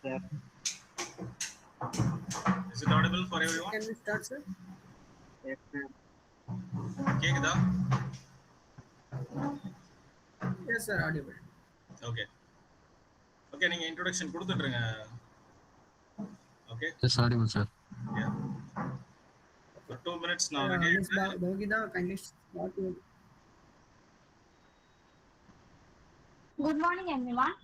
Sir. Is it audible for everyone? Can we start, sir? Yes, sir. கேக்குதா? Yes, sir, audible. Okay okay, நீங்க introduction கொடுத்துட்டுருங்க. Okay Yes, audible, sir. yeah for 2 minutes நான் ready Ms. Bhavgita, kindly start your... Good morning, everyone.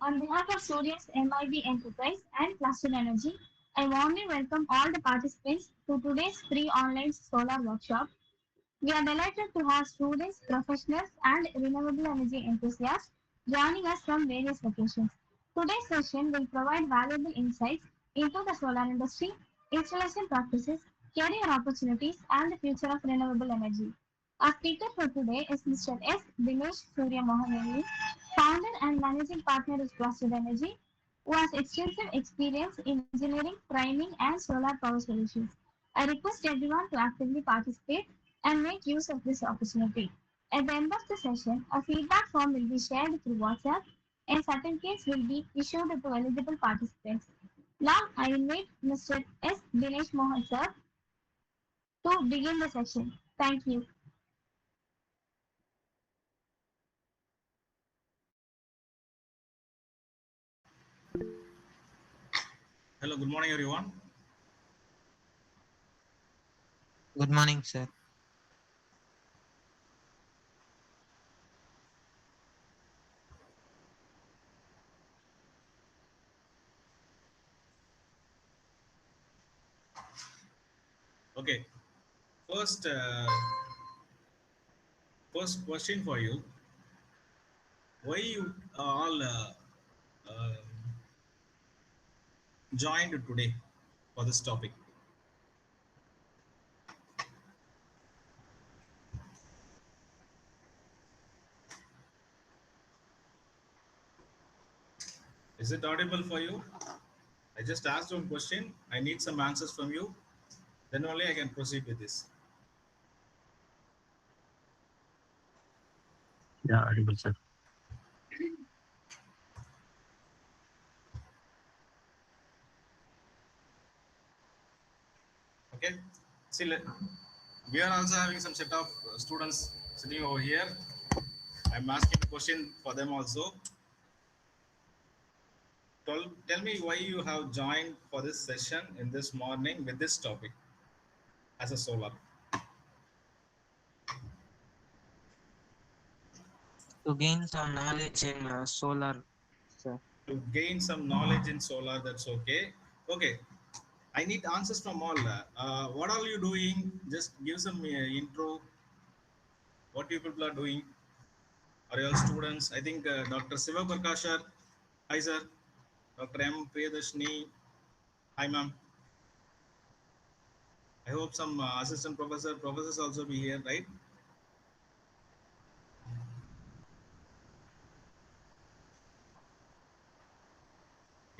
On behalf of students MIB Enterprise and Cluster Energy, I warmly welcome all the participants to today's free online solar workshop. We are delighted to have students, professionals, and renewable energy enthusiasts joining us from various locations. Today's session will provide valuable insights into the solar industry, installation practices, career opportunities, and the future of renewable energy. Our speaker for today is Mr. S. Dinesh Surya Mohanelli, founder and managing partner of Trusted Energy, who has extensive experience in engineering, priming, and solar power solutions. I request everyone to actively participate and make use of this opportunity. At the end of the session, a feedback form will be shared through WhatsApp and certificates will be issued to eligible participants. Now, I invite Mr. S. Dinesh Mohan sir to begin the session. Thank you. Hello, good morning everyone. Good morning, sir. Okay, first question for you: why you all joined today for this topic? Is it audible for you? I just asked one question. I need some answers from you. Then only I can proceed with this. Yeah, audible, sir. Okay. See, we are also having some set of students sitting over here. I'm asking a question for them also. Tell me why you have joined for this session in this morning with this topic as a solar. To gain some knowledge in solar, sir. To gain some knowledge in solar, that's okay. Okay, I need answers from all. What are you doing? Just give some intro. What you people are doing? Are you all students? I think Dr. Siva Prakashar. Hi, sir. Dr. M. Priyadarshini. Hi, ma'am. I hope some assistant professors also be here, right?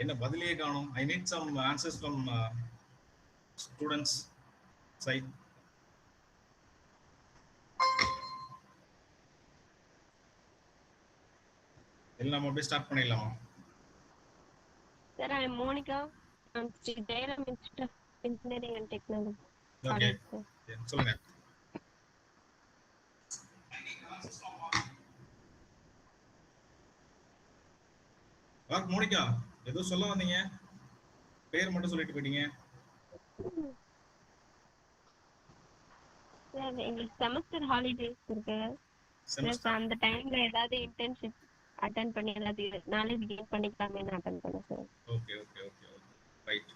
என்ன பதிலே காணோம். I need some answers from students side. எல்லாம் நம்ம அப்படியே start பண்ணிடலாமா? Sir, I am Monica from Sri Jairam Institute of Engineering and Technology. Okay. Sir. சொல்லுங்க. Monica, ஏதோ சொல்ல வந்தீங்க, பேர் மட்டும் சொல்லிட்டு போயிட்டீங்க. சார், எங்களுக்கு செமஸ்டர் ஹாலிடேஸ் இருக்கு. செமஸ்டர் அந்த டைம்ல ஏதாவது இன்டர்ன்ஷிப் அட்டெண்ட் பண்ணி ஏதாவது நாலேஜ் கெயின் பண்ணிக்கலாமேன்னு அட்டெண்ட் பண்ணேன் sir. Okay okay okay okay right.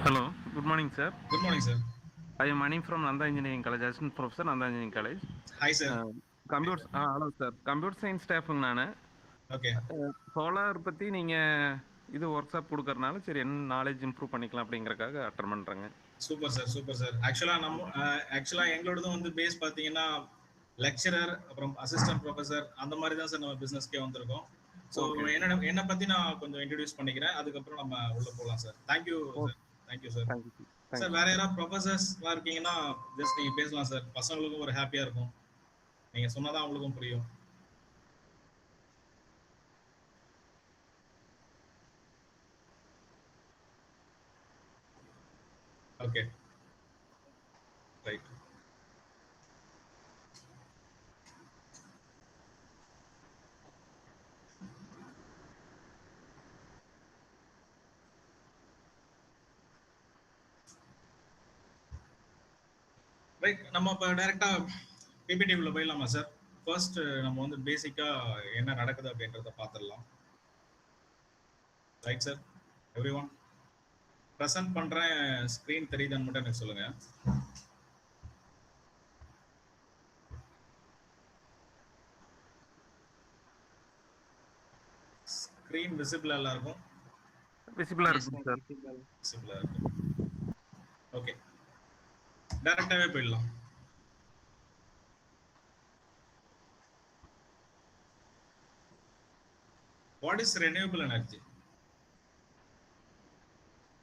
Hello, good morning, sir. Good morning, sir. I am Mani from Nanda Engineering College, assistant professor, Nanda Engineering College. Hi, sir. Computer, hello, sir. Computer science staff நானு. Okay. Solar பத்தி நீங்க இது work shop கொடுக்கறனால சரி என்ன knowledge improve பண்ணிக்கலாம் அப்படிங்கறக்காக attend பண்றேங்க. Super sir, super sir. ஆக்சுவலா எங்களோடதும் வந்து பேஸ் பாத்தீங்கன்னா லெக்சரர், அப்புறம் அசிஸ்டன்ட் ப்ரொஃபசர், அந்த மாதிரி தான் சார் நம்ம பிசினஸ்க்கே வந்திருக்கோம். ஸோ என்ன பத்தி நான் கொஞ்சம் இன்ட்ரடியூஸ் பண்ணிக்கிறேன், அதுக்கப்புறம் நம்ம உள்ள போகலாம் sir. Thank you sir. Thank you sir. Sir வேற யாராவது ப்ரொஃபசர்ஸ்லாம் இருக்கீங்கன்னா ஜஸ்ட் நீங்க பேசலாம் சார், பசங்களுக்கும் ஒரு ஹாப்பியா இருக்கும். நீங்க சொன்னாதான் அவங்களுக்கும் புரியும். Okay, right. ரைட், நம்ம இப்போ டைரக்டா பிபிடி உள்ள போயிடலாமா சார்? ஃபர்ஸ்ட் நம்ம வந்து பேசிக்கா என்ன நடக்குது அப்படின்றத பார்த்துடலாம். Right sir, every one present பண்றேன். ஸ்க்ரீன் தெரியுதான்னு மட்டும் எனக்கு சொல்லுங்க. ஸ்க்ரீன் விசிபிளா எல்லாருக்கும்? விசிபிளா இருக்கும் சார். விசிபிளா இருக்கு. ஓகே, டைரக்டாவே போயிடலாம். What is renewable energy?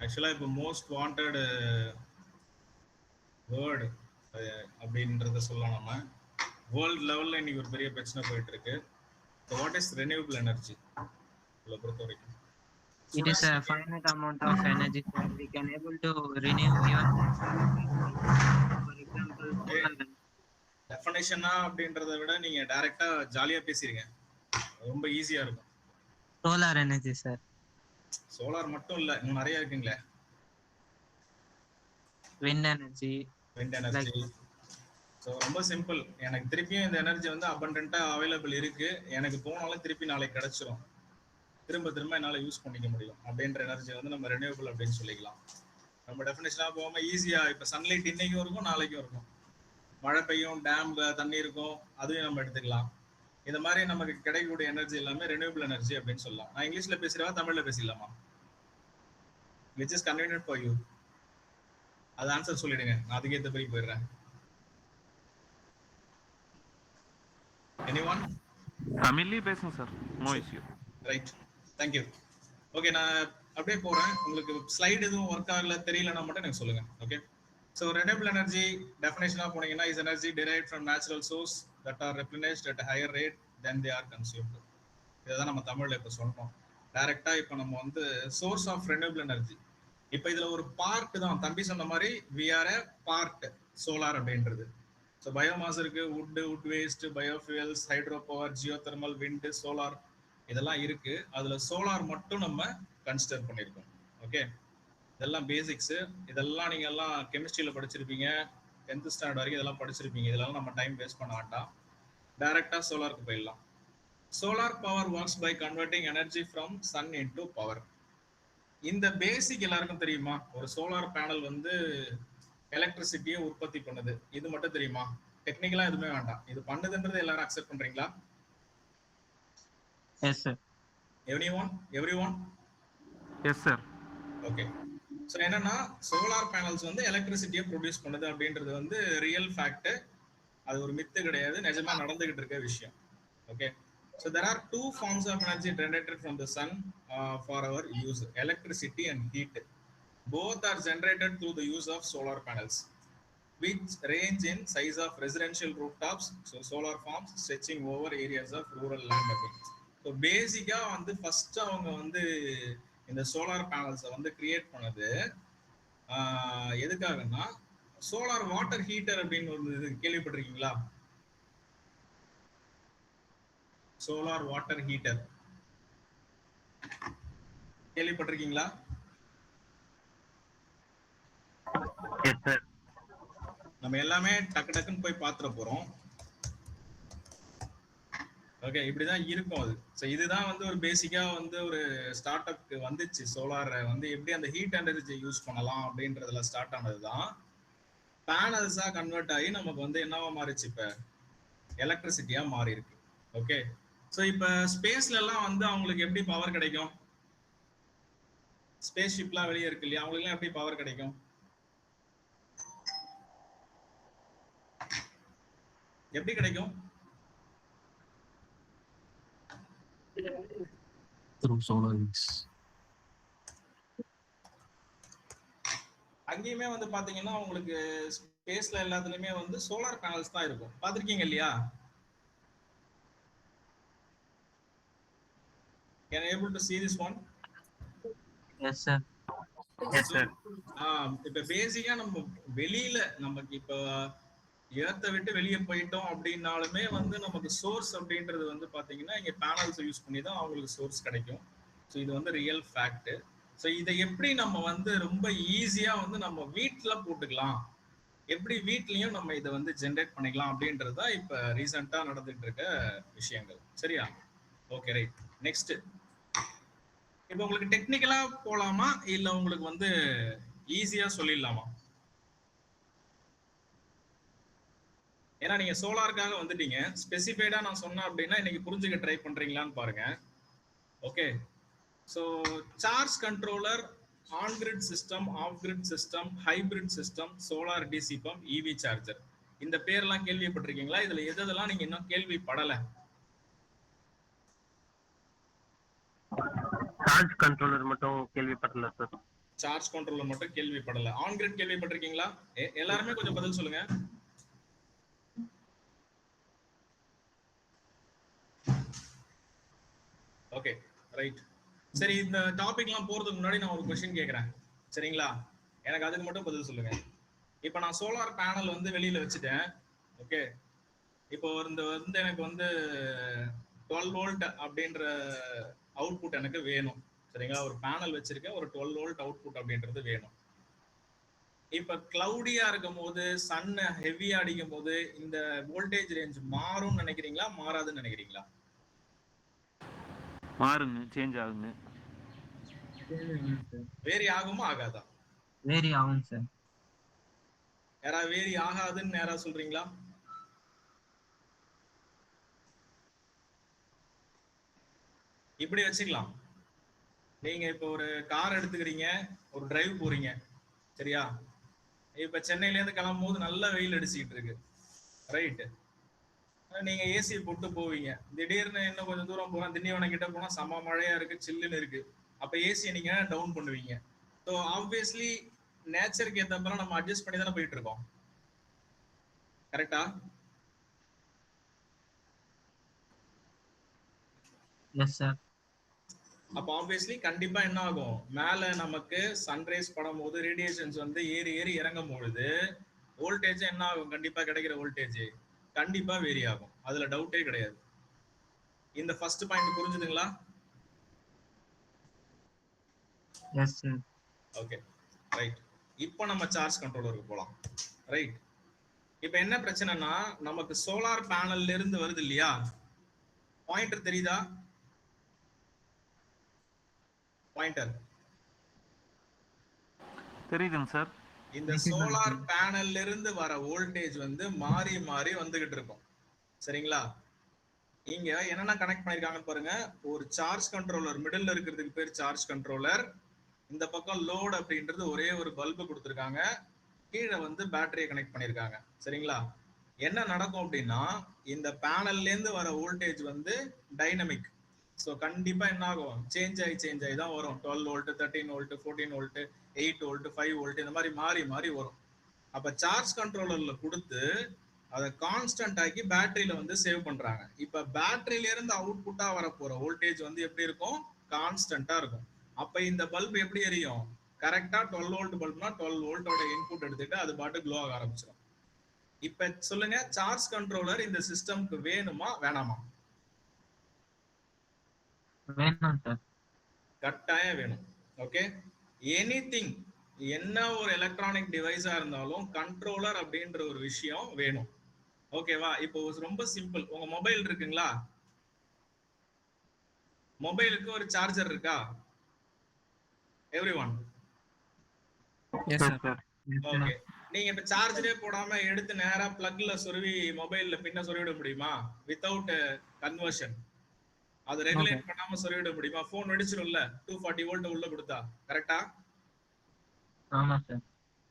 ஆக்சுவலா இப்போ மோஸ்ட் வாண்டட் வேர்டு அப்படின்றத சொல்லலாம். நம்ம வேர்ல்ட் லெவல்ல இன்னைக்கு ஒரு பெரிய பிரச்சனை போயிட்டு இருக்கு. வாட் இஸ் ரெனியூபிள் எனர்ஜி பொறுத்த வரைக்கும்? It is a finite amount of energy that we can able to renew even. For example, டெஃபினேஷனா அப்படின்றத விட நீங்க டைரக்டா ஜாலியா பேசிருங்க, ரொம்ப ஈஸியா இருக்கும். solar energy, sir. சோலார் மட்டும் இல்ல, இன்னும் நிறைய இருக்குங்களே. Wind energy. Wind energy. So ரொம்ப சிம்பிள். எனக்கு திருப்பியும் இந்த எனர்ஜி வந்து அபண்டன்ட்டா அவைலபிள் இருக்கு, எனக்கு போனாலும் திருப்பி நாளைக்கு கிடைச்சிரும், திரும்ப திரும்ப என்னால் யூஸ் பண்ணிக்க முடியும் அப்படின்ற எனர்ஜி வந்து நம்ம ரெனியூபிள் அப்படின்னு சொல்லிக்கலாம். நம்ம டெஃபினேஷனாக போகாமல் ஈஸியாக இப்போ சன்லைட் இன்னைக்கும் இருக்கும், நாளைக்கும் இருக்கும், மழை பெய்யும், டேம்ல தண்ணி இருக்கும், அதையும் நம்ம எடுத்துக்கலாம். இந்த மாதிரி நமக்கு கிடைக்கக்கூடிய எனர்ஜி எல்லாமே ரெனியூபிள் எனர்ஜி அப்படின்னு சொல்லலாம். நான் இங்கிலீஷ்ல பேசுறவா தமிழ்ல பேசிடலாமா? Which is convenient for you? அது ஆன்சர் சொல்லிடுங்க, நான் அதுக்கு ஏற்ற மாதிரி போயிடுறேன். எனிஒன்? தமிழ்லயே பேசுங்க sir, no issue. Right, thank you. Okay, நான் அப்படியே போறேன். உங்களுக்கு ஸ்லைடு எதுவும் ஒர்க் ஆகல தெரியலன்னா மட்டும் எனக்கு சொல்லுங்க. ஓகே, ஸோ ரெனியூபிள் எனர்ஜி டெஃபினேஷனா போனீங்கன்னா is energy derived from natural source that are replenished at a higher rate than they are consumed. இதுதான் நம்ம தமிழ்ல இப்போ சொன்னோம். டைரக்டா இப்போ நம்ம வந்து சோர்ஸ் ஆஃப் ரெனியூபிள் எனர்ஜி. இப்போ இதுல ஒரு பார்ட் தான் தம்பி சொன்ன மாதிரி we are a part solar அப்படின்றது. ஸோ பயோமாஸ் இருக்கு, wood waste, biofuels, hydro power, geothermal, wind, solar இதெல்லாம் இருக்கு. அதுல சோலார் மட்டும் நம்ம கன்சிடர் பண்ணியிருக்கோம். ஓகே, இதெல்லாம் பேசிக்ஸ். இதெல்லாம் நீங்க எல்லாம் கெமிஸ்ட்ரியில படிச்சிருப்பீங்க, 10th ஸ்டாண்டர்ட் வரைக்கும் இதெல்லாம் படிச்சிருப்பீங்க. இதெல்லாம் நம்ம டைம் வேஸ்ட் பண்ண வேண்டாம், டைரக்டா சோலாருக்கு போயிடலாம். Solar power works by converting energy from sun into power. இந்த பேசிக் எல்லாருக்கும் தெரியுமா? ஒரு சோலார் பேனல் வந்து எலக்ட்ரிசிட்டியை உற்பத்தி பண்ணுது, இது மட்டும் தெரியுமா? டெக்னிக்கலா எதுவுமே வேண்டாம், இது பண்ணுதுன்றது எல்லாரும் அக்செப்ட் பண்றீங்களா? Yes, sir. Everyone? Yes, sir. Okay, so என்னன்னா சோலார் பேனல்ஸ் வந்து எலக்ட்ரிசிட்டியை ப்ரொடியூஸ் பண்ணுது அப்படின்றது வந்து ரியல் ஃபேக்ட். அது ஒரு மித்து கிடையாது, நிஜமா நடந்துகிட்டு இருக்க விஷயம். Okay, so there are two forms of energy generated from the sun for our use: electricity and heat. Both are generated through the use of solar panels, which range in size of residential rooftops, so solar farms stretching over areas of rural land. So பேசிக்காக வந்து first அவங்க வந்து இந்த solar பேனல்ஸை வந்து create பண்ணது எதுக்காகன்னா, solar water heater அப்படின்னு ஒரு இது கேள்விப்பட்டிருக்கீங்களா? சோலார் வாட்டர் ஹீட்டர் கேள்விப்பட்டிருக்கீங்களா? Yes, sir. நம்ம எல்லாமே டக்கு டக்குன்னு போய் பாத்துற போறோம். ஓகே, இப்படிதான் இருக்கும் அது. ஸோ இதுதான் வந்து ஒரு பேசிக்கா வந்து ஒரு ஸ்டார்ட் அப்க்கு வந்துச்சு. சோலார் வந்து எப்படி அந்த ஹீட் எனர்ஜி யூஸ் பண்ணலாம் அப்படின்றதுல ஸ்டார்ட் ஆனதுதான். பேனல்ஸா கன்வெர்ட் ஆகி நமக்கு வந்து என்னவா மாறிச்சு, இப்ப எலக்ட்ரிசிட்டியா மாறி இருக்கு. ஓகே, ஸோ இப்ப ஸ்பேஸ்ல எல்லாம் வந்து அவங்களுக்கு எப்படி பவர் கிடைக்கும்? ஸ்பேஸ் ஷிப்லாம் வெளியே இருக்கு இல்லையா, அவங்களுக்கு எல்லாம் எப்படி பவர் கிடைக்கும்? எப்படி கிடைக்கும்? Through solar winds. அங்கேயுமே வந்து பாத்தீங்கன்னா உங்களுக்கு ஸ்பேஸ்ல எல்லாத்துலயுமே வந்து சோலார் பேனல்ஸ் தான் இருக்கும். பாத்திருக்கீங்க இல்லையா? Can you able to see this one? Yes, sir. Yes, sir. இப்ப பேசிக்கா நம்ம வெளியில நமக்கு இப்ப ஏர்த்தை விட்டு வெளியே போயிட்டோம் அப்படின்னாலுமே வந்து நமக்கு சோர்ஸ் அப்படின்றது வந்து பாத்தீங்கன்னா இங்க பேனல்ஸ் யூஸ் பண்ணி தான் அவங்களுக்கு சோர்ஸ் கிடைக்கும். ஸோ இது வந்து ரியல் ஃபேக்ட். ஸோ இதை எப்படி நம்ம வந்து ரொம்ப ஈஸியா வந்து நம்ம வீட்டுல போட்டுக்கலாம், எப்படி வீட்லயும் நம்ம இதை வந்து ஜென்ரேட் பண்ணிக்கலாம் அப்படின்றது தான் இப்ப ரீசெண்டா நடந்துட்டு இருக்க விஷயங்கள். சரியா? Okay, right. நெக்ஸ்ட், இப்போ உங்களுக்கு டெக்னிக்கலா போலாமா இல்ல உங்களுக்கு வந்து ஈஸியா சொல்லிடலாமா? ஏன்னா நீங்க சோலாருக்காக வந்துட்டீங்க, ஸ்பெசிஃபைடா நான் சொன்னேன் அப்படின்னா இன்னைக்கு புரிஞ்சுக்க ட்ரை பண்றீங்களான்னு பாருங்க. Okay, so charge controller, on grid system, off grid system, hybrid system, solar DC pump, EV charger, இந்த பேர்லாம் கேள்விப்பட்டிருக்கீங்களா? இதுல எதெல்லாம் நீங்க இன்னும் கேள்விப்படல? சார்ஜ் கண்ட்ரோலர் மட்டும் கேள்விப்படல சார். சார்ஜ் கண்ட்ரோலர் மட்டும் கேள்விப்படல. ஆன் கிரிட் கேள்விப்பட்டிருக்கீங்களா? எல்லாருமே கொஞ்சம் பதில் சொல்லுங்க. Okay, right. சரி, இந்த டாபிக்லாம் போறதுக்கு முன்னாடி நான் ஒரு क्वेश्चन கேக்குறேன், சரிங்களா? எனக்கு அதுக்கு மட்டும் பதில் சொல்லுங்க. இப்போ நான் சோலார் பேனல் வந்து வெளியில வச்சுட்டேன். ஓகே, இப்போ வந்து எனக்கு வந்து 12 வோல்ட் அப்படின்ற அவுட்புட் எனக்கு வேணும், சரிங்களா? ஒரு பேனல் வச்சிருக்கேன், ஒரு 12 வோல்ட் அவுட்புட் அப்படின்றது வேணும். இப்ப கிளவுடியா இருக்கும் போது, சன் ஹெவியா அடிக்கும் போது இந்த வோல்டேஜ் ரேஞ்ச் மாறும்னு நினைக்கிறீங்களா, மாறாதுன்னு நினைக்கிறீங்களா? மாறுங்க, சேஞ்ச் ஆகுங்க. வேரி ஆகுமா ஆகாதா? வேரி ஆகும் சார். யாரா வேரி ஆகாதுன்னு நேரா சொல்றீங்களா? இப்படி வச்சுக்கலாம். நீங்க இப்போ ஒரு கார் எடுத்துக்கிறீங்க, ஒரு டிரைவ் போறீங்க, சரியா? இப்ப சென்னையில இருந்து கிளம்பும் போது நல்ல வெயில் அடிச்சுக்கிட்டு இருக்கு, ரைட்? நீங்க ஏசி போட்டு போவீங்க. திடீர்னு இன்னும் கொஞ்சம் தூரம் போனா, திண்டிவனம் கிட்ட போனா செம மழையா இருக்கு, சில்லுன்னு இருக்கு. அப்ப ஏசியை நீங்க டவுன் பண்ணுவீங்க. ஸோ ஆப்வியஸ்லி நேச்சருக்கு ஏற்றப்பெல்லாம் நம்ம அட்ஜஸ்ட் பண்ணி தானே போயிட்டு இருக்கோம், கரெக்டா? Yes sir. அப்ப ஆப்வியஸ்லி கண்டிப்பா என்ன ஆகும், மேல நமக்கு சன்ரைஸ் படும் போது ரேடியேஷன்ஸ் வந்து ஏறி ஏறி இறங்கும் பொழுது வோல்டேஜ் என்ன ஆகும், கண்டிப்பா கிடைக்கிற வோல்டேஜ் கண்டிப்பா வேரி ஆகும், அதுல டவுட்டே கிடையாது. இந்த ஃபர்ஸ்ட் பாயிண்ட் புரிஞ்சுதுங்களா? Yes sir. Okay, right. இப்போ நம்ம சார்ஜ் கண்ட்ரோலருக்கு போலாம், ரைட்? இப்போ என்ன பிரச்சனைனா, நமக்கு சோலார் பேனல்ல இருந்து வருது இல்லையா, பாயிண்டர் தெரியுதா? பாயிண்டர் தெரியுதுங்க சார். இந்த சோலார் பேனல்ல இருந்து வர வோல்டேஜ் வந்து மாறி மாறி வந்துகிட்டு இருக்கும், சரிங்களா? இங்க என்னென்ன கனெக்ட் பண்ணிருக்காங்கன்னு பாருங்க. ஒரு சார்ஜ் கண்ட்ரோலர் மிடில் இருக்கிறதுக்கு பேர் சார்ஜ் கண்ட்ரோலர். இந்த பக்கம் லோட் அப்படின்றது ஒரே ஒரு பல்பு கொடுத்துருக்காங்க, கீழே வந்து பேட்டரியை கனெக்ட் பண்ணிருக்காங்க, சரிங்களா? என்ன நடக்கும் அப்படின்னா, இந்த பேனல்ல இருந்து வர வோல்டேஜ் வந்து டைனமிக். ஸோ கண்டிப்பா என்ன ஆகும், சேஞ்ச் ஆகி தான் வரும். 12 volt, 13 volt, 14 volt, 8 volt, 5 volt, இந்த மாதிரி மாறி மாறி வரும். அப்ப சார்ஜ் கண்ட்ரோலர்ல கொடுத்து அதை கான்ஸ்டன்ட் ஆக்கி பேட்டரியில வந்து சேவ் பண்றாங்க. இப்ப பேட்டரியில இருந்து அவுட்புட்டா வரப்போற வோல்டேஜ் வந்து எப்படி இருக்கும், கான்ஸ்டன்டா இருக்கும். அப்ப இந்த பல்ப் எப்படி எரியும், கரெக்டா 12 வோல்ட் பல்ப்னா 12 வோல்ட்டோட இன்புட் எடுத்துட்டு அது பாட்டு க்ளோ ஆக ஆரம்பிச்சிடும். இப்ப சொல்லுங்க, சார்ஜ் கண்ட்ரோலர் இந்த சிஸ்டம்க்கு வேணுமா வேணாமா? வேணும் சார். கட்டாயம் வேணும். ஓகே, எனிதிங், என்ன ஒரு எலக்ட்ரானிக் டிவைஸா இருந்தாலும் கண்ட்ரோலர் அப்படின்ற ஒரு விஷயம் வேணும். ஓகேவா? இப்போ ரொம்ப சிம்பிள். உங்க மொபைல் இருக்குங்களா? மொபைலுக்கு ஒரு சார்ஜர் இருக்கா? எவ்ரிஒன்? Yes, sir. ஓகே, நீங்க இப்ப சார்ஜரே போடாம எடுத்து நேரா பிளக்ல சொருவி மொபைல்ல பின்ன சொருவிட முடியுமா? வித்தவுட் கன்வர்ஷன் அது ரெகுலேட் பண்ணாம சொருவிட முடியுமா? போன் வெடிச்சிரும்ல 240 வோல்ட் உள்ள கொடுத்தா, கரெக்டா? ஆமா சார்.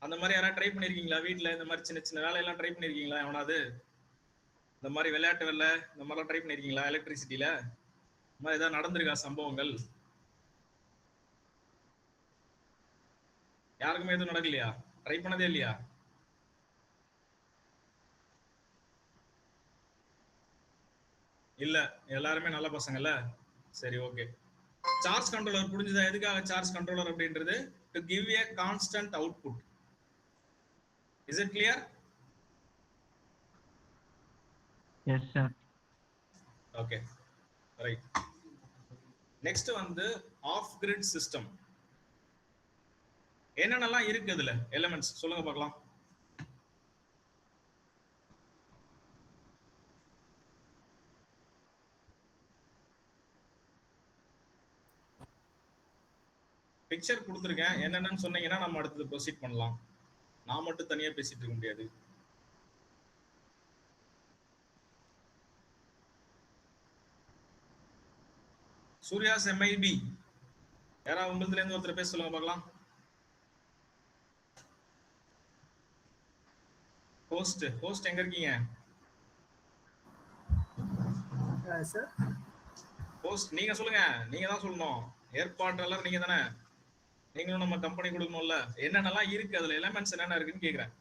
அந்த மாதிரி யாராவது ட்ரை பண்ணிருக்கீங்களா வீட்ல? இந்த மாதிரி சின்ன சின்ன வேலையெல்லாம் ட்ரை பண்ணிருக்கீங்களா? எவனாவது இந்த மாதிரி விளையாட்டு வேலை இந்த மாதிரிலாம் ட்ரை பண்ணிருக்கீங்களா? எலக்ட்ரிசிட்டியில இந்த மாதிரி ஏதாவது நடந்திருக்கா சம்பவங்கள்? யாருக்குமே எதுவும் நடக்கலையா? ட்ரை பண்ணதே இல்லையா? இல்ல, எல்லாருமே நல்ல பசங்கல்ல. சரி, ஓகே. சார்ஜ் கண்ட்ரோலர் புரிஞ்சுதா? எதுக்காக சார்ஜ் கண்ட்ரோலர் அப்படின்றது? To give a constant output. Is it clear? Yes, sir. Okay, right. Next வந்து ஆஃப் கிரிட் சிஸ்டம். என்னென்னலாம் இருக்கு இதுல எலிமெண்ட்ஸ் சொல்லுங்க பார்க்கலாம். பிக்சர் கொடுத்துருக்கேன், என்னென்னு சொன்னீங்கன்னா நம்ம அடுத்தது ப்ரொசீட் பண்ணலாம். நான் மட்டும் தனியா பேசிட்டு இருக்க முடியாது. சூர்யாஸ் எம்ஐபி யாராவது உங்களதுல இருந்து ஒருத்தர் பேச சொல்லுங்க பார்க்கலாம். ஹோஸ்ட் எங்க இருக்கீங்க? சார் ஹோஸ்ட் நீங்க சொல்லுங்க, நீங்க தான் சொல்லணும். ஏற்பாட்டாளர் நீங்க தானே, நீங்களும் நம்ம கம்பெனி கொடுக்கணும்ல. என்னென்னலாம் இருக்கு அதுல, எலிமெண்ட்ஸ் என்னென்ன இருக்குன்னு கேக்குறேன்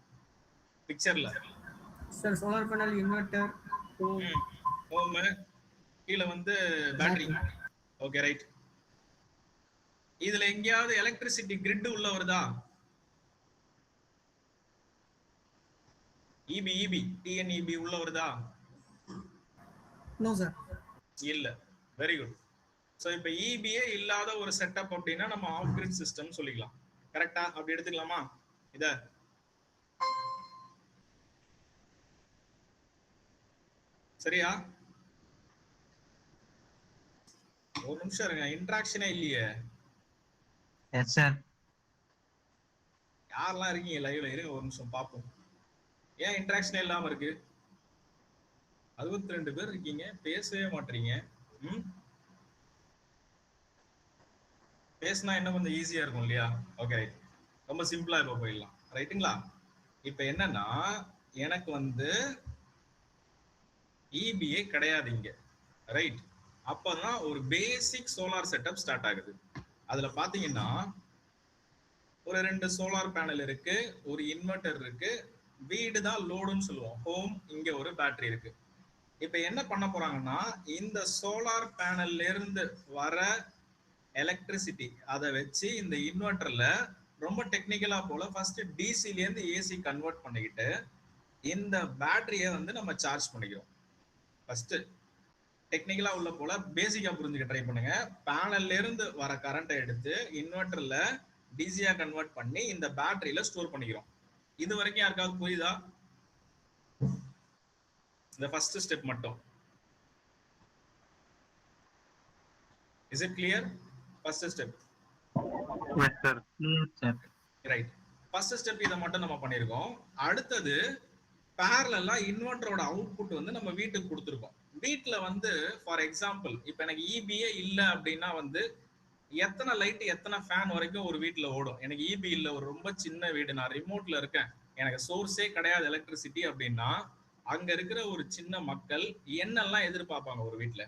பிக்சர்ல. Sir solar panel, inverter, home, கீழ வந்து பேட்டரி. Okay right. இதுல எங்கேயாவது எலக்ட்ரிசிட்டி கிரிட் உள்ள வருதா? இபி டிஎன்இபி உள்ள வருதா? No sir. இல்ல. Very good. சோ இப்போ இபிஏ இல்லாத ஒரு செட்டப் அப்படின்னா நம்ம ஆஃப் கிரிட் சிஸ்டம் சொல்லிக்கலாம். கரெக்டா? அப்படி எடுத்துக்கலாமா இத? சரியா? ஒரு நிமிஷம் இருங்க, இன்டராக்ஷனே இல்லையே. Yes, sir. யாரெல்லாம் இருக்கீங்க லைவ்ல? இருங்க ஒரு நிமிஷம் பாப்போம். ஏன் இன்டராக்ஷனே இல்லாம இருக்கு? 62 பேர் இருக்கீங்க, பேசவே மாட்டீங்க. பேசினா என்ன கொஞ்சம் ஈஸியா இருக்கும் இல்லையா? Okay right. ரொம்ப சிம்பிளா இப்ப போயிடலாம். ரைட்டுங்களா? இப்ப என்னன்னா எனக்கு வந்து இபிஏ கிடையாது இங்க. ரைட். அப்பதான் ஒரு பேசிக் சோலார் செட்டப் ஸ்டார்ட் ஆகுது. அதுல பாத்தீங்கன்னா ஒரு 2 சோலார் பேனல் இருக்கு, ஒரு இன்வெர்டர் இருக்கு, வீடு தான் லோடுன்னு சொல்லுவோம், ஹோம், இங்க ஒரு பேட்டரி இருக்கு. இப்ப என்ன பண்ண போறாங்கன்னா இந்த சோலார் பேனல்ல இருந்து வர எலக்ட்ரிசிட்டி அதை வச்சு இந்த இன்வெர்டர்ல ரொம்ப டெக்னிக்கலா போல ஃபர்ஸ்ட் டிசில இருந்து ஏசி கன்வெர்ட் பண்ணிக்கிட்டு இந்த பேட்டரியை வந்து நம்ம சார்ஜ் பண்ணிக்கிறோம். ஃபர்ஸ்ட் டெக்னிக்கலா உள்ள போல பேசிக்கா புரிஞ்சுக்க ட்ரை பண்ணுங்க. பேனல்ல இருந்து வர கரண்ட்டை எடுத்து இன்வெர்டர்ல டிசியா கன்வெர்ட் பண்ணி இந்த பேட்டரியில ஸ்டோர் பண்ணிக்கிறோம். இது வரைக்கும் யாருக்காவது புரியுதா? இந்த ஃபர்ஸ்ட் ஸ்டெப் மட்டும். Is it clear? First step. Yes, sir. Clear, sir. Right. First step இத மட்டும் நம்ம பண்ணிருக்கோம். அடுத்தது parallel-ஆ இன்வெர்ட்டரோட அவுட்புட் வந்து நம்ம வீட்டுக்கு கொடுத்துருக்கோம். வீட்ல வந்து ஃபார் எக்ஸாம்பிள் இப்போ எனக்கு இபிஏ இல்ல அப்படின்னா வந்து எத்தனை லைட் எத்தனை ஃபேன் வரைக்கும் ஒரு வீட்ல ஓடும்? எனக்கு இபி இல்ல, ஒரு ரொம்ப சின்ன வீடு, நான் ரிமோட்ல இருக்கேன், எனக்கு சோர்ஸே கிடையாது எலக்ட்ரிசிட்டி அப்படின்னா அங்க இருக்கிற ஒரு சின்ன மக்கள் என்னெல்லாம் எதிர்பார்ப்பாங்க ஒரு வீட்ல?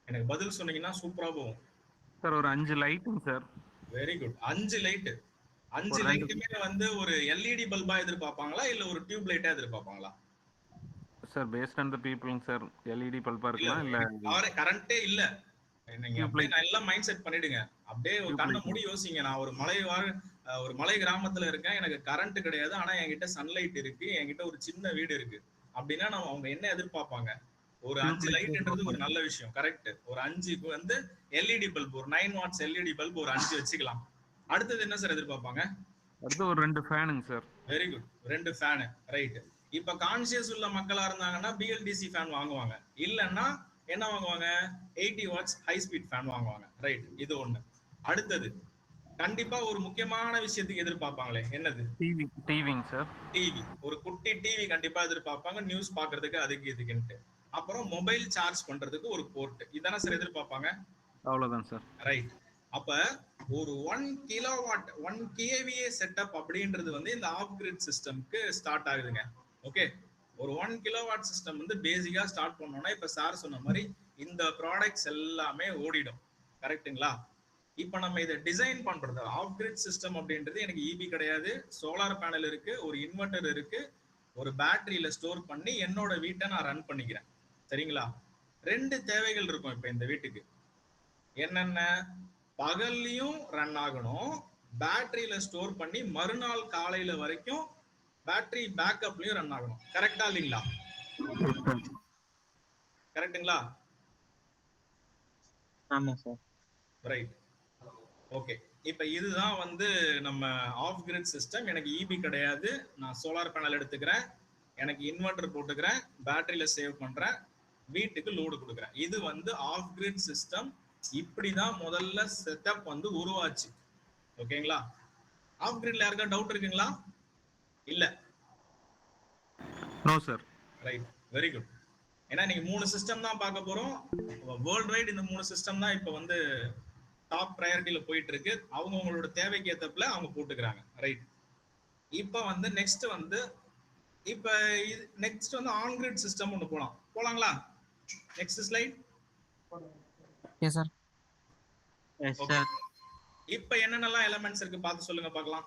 எனக்கு பதில் சொன்னீங்கன்னா சூப்பரா போகும் சார். ஒரு 5 லைட்டுங்க சார். Very good. 5 லைட். 5 லைட்டுமே வந்து ஒரு எல்இடி பல்பா எதிர்பார்ப்பாங்களா இல்ல ஒரு டியூப் லைட்டா எதிர்பார்ப்பாங்களா? சார் பேஸ்ட் ஆன் தி பீப்பிள்ங்க சார். எல்இடி பல்பா இருக்கலாம் இல்ல அவரே கரண்டே இல்ல. நீங்க அப்படியே நல்லா மைண்ட் செட் பண்ணிடுங்க. அப்படியே ஒரு கண்ணை மூடி யோசிங்க. நான் ஒரு மலை கிராமத்துல இருக்கேன், எனக்கு கரண்ட் கிடையாது, ஆனா என்கிட்ட சன்லைட் இருக்கு, என்கிட்ட ஒரு சின்ன வீடு இருக்கு அப்படின்னா நம்ம அவங்க என்ன எதிர்பார்ப்பாங்க? ஒரு 5 லைட்ன்றது ஒரு நல்ல விஷயம். கரெக்ட். ஒரு 5 வந்து எல்இடி பல்ப், ஒரு 9 வாட்ஸ் எல்இடி பல்ப் ஒரு 5 வச்சுக்கலாம். அடுத்தது என்ன சார் எதிர்பார்ப்பாங்க? அடுத்து ஒரு 2 ஃபேனுங்க sir. Very good. 2 fan. Right. இப்ப கான்சியஸ் உள்ள மக்களா இருந்தாங்கன்னா பிஎல்டிசி ஃபேன் வாங்குவாங்க. இல்லன்னா என்ன வாங்குவாங்க? 80 வாட்ஸ் ஹை ஸ்பீட் ஃபேன் வாங்குவாங்க. ரைட். இது ஒண்ணு. அடுத்தது கண்டிப்பா ஒரு முக்கியமான விஷயத்துக்கு எதிர்பார்ப்பாங்களே, என்னது? டிவிங்க சார். டிவி. ஒரு குட்டி டிவி கண்டிப்பா எதிர்பார்ப்பாங்க, நியூஸ் பாக்குறதுக்கு, அதுக்கு இதுக்குன்ட்டு. அப்புறம் மொபைல் சார்ஜ் பண்றதுக்கு ஒரு போர்ட். இதான சார் எதிர்பார்ப்பாங்க? அவ்வளவுதான் சார். ரைட். அப்ப ஒரு 1 கிலோவாட் 1 கேவிஏ செட்டப் அப்படின்றது வந்து இந்த ஆஃப் கிரிட் சிஸ்டம்க்கு ஸ்டார்ட் ஆகுதுங்க. ஓகே. ஒரு 1 கிலோவாட் சிஸ்டம் வந்து பேசிக்கா ஸ்டார்ட் பண்ணோம்னா இப்ப சார் சொன்ன மாதிரி இந்த ப்ராடக்ட்ஸ் எல்லாமே ஓடிடும். கரெக்ட்டுங்களா? இப்ப நம்ம இதை டிசைன் பண்றது ஆஃப் கிரிட் சிஸ்டம் அப்படின்றது எனக்கு இபி கிடையாது, சோலார் பேனல் இருக்கு, ஒரு இன்வெர்டர் இருக்கு, ஒரு பேட்டரியில ஸ்டோர் பண்ணி என்னோட வீட்டை நான் ரன் பண்ணிக்கிறேன். சரிங்களா? 2 தேவைகள் இருக்கும் இப்ப இந்த வீட்டுக்கு. என்னென்ன? பகல்லையும் ரன் ஆகணும், பேட்டரியில ஸ்டோர் பண்ணி மறுநாள் காலையில வரைக்கும் பேட்டரி பேக்கப்லயும் ரன் ஆகணும். கரெக்டா இல்லைங்களா? கரெக்ட்டுங்களா? ஆமா சார். ரைட். ஓகே. இப்ப இதுதான் வந்து நம்ம ஆஃப் கிரிட் சிஸ்டம். எனக்கு இபி கிடையாது, நான் சோலார் பேனல் எடுத்துக்கிறேன், எனக்கு இன்வெர்டர் போட்டுக்கிறேன், பேட்டரியில சேவ் பண்றேன், வீட்டுக்கு லோடு கொடுக்குறேன். இது வந்து ஆஃப் கிரிட் சிஸ்டம். இப்படிதான் முதல்ல செட்டப் வந்து உருவாச்சு. ஓகேங்களா? ஆஃப் கிரிட்ல யாருக்கா டவுட் இருக்குங்களா? இல்ல. No sir. Right, very good. ஏன்னா நீங்க 3 சிஸ்டம் தான் பார்க்க போறோம். வேர்ல்ட் வைட் இந்த 3 சிஸ்டம் தான் இப்ப வந்து டாப் ப்ரையாரிட்டியில போயிட்டு இருக்கு. அவங்களோட தேவைக்கு ஏத்தப்பல அவங்க போட்டுக்கிறாங்க. ரைட். இப்ப வந்து நெக்ஸ்ட் வந்து ஆன் கிரிட் சிஸ்டம் ஒன்று போலாங்களா? Next slide. Yes sir. Yes sir. இப்ப என்னென்னலாம் எலிமெண்ட்ஸ் இருக்கு பார்த்து சொல்லுங்க பார்க்கலாம்.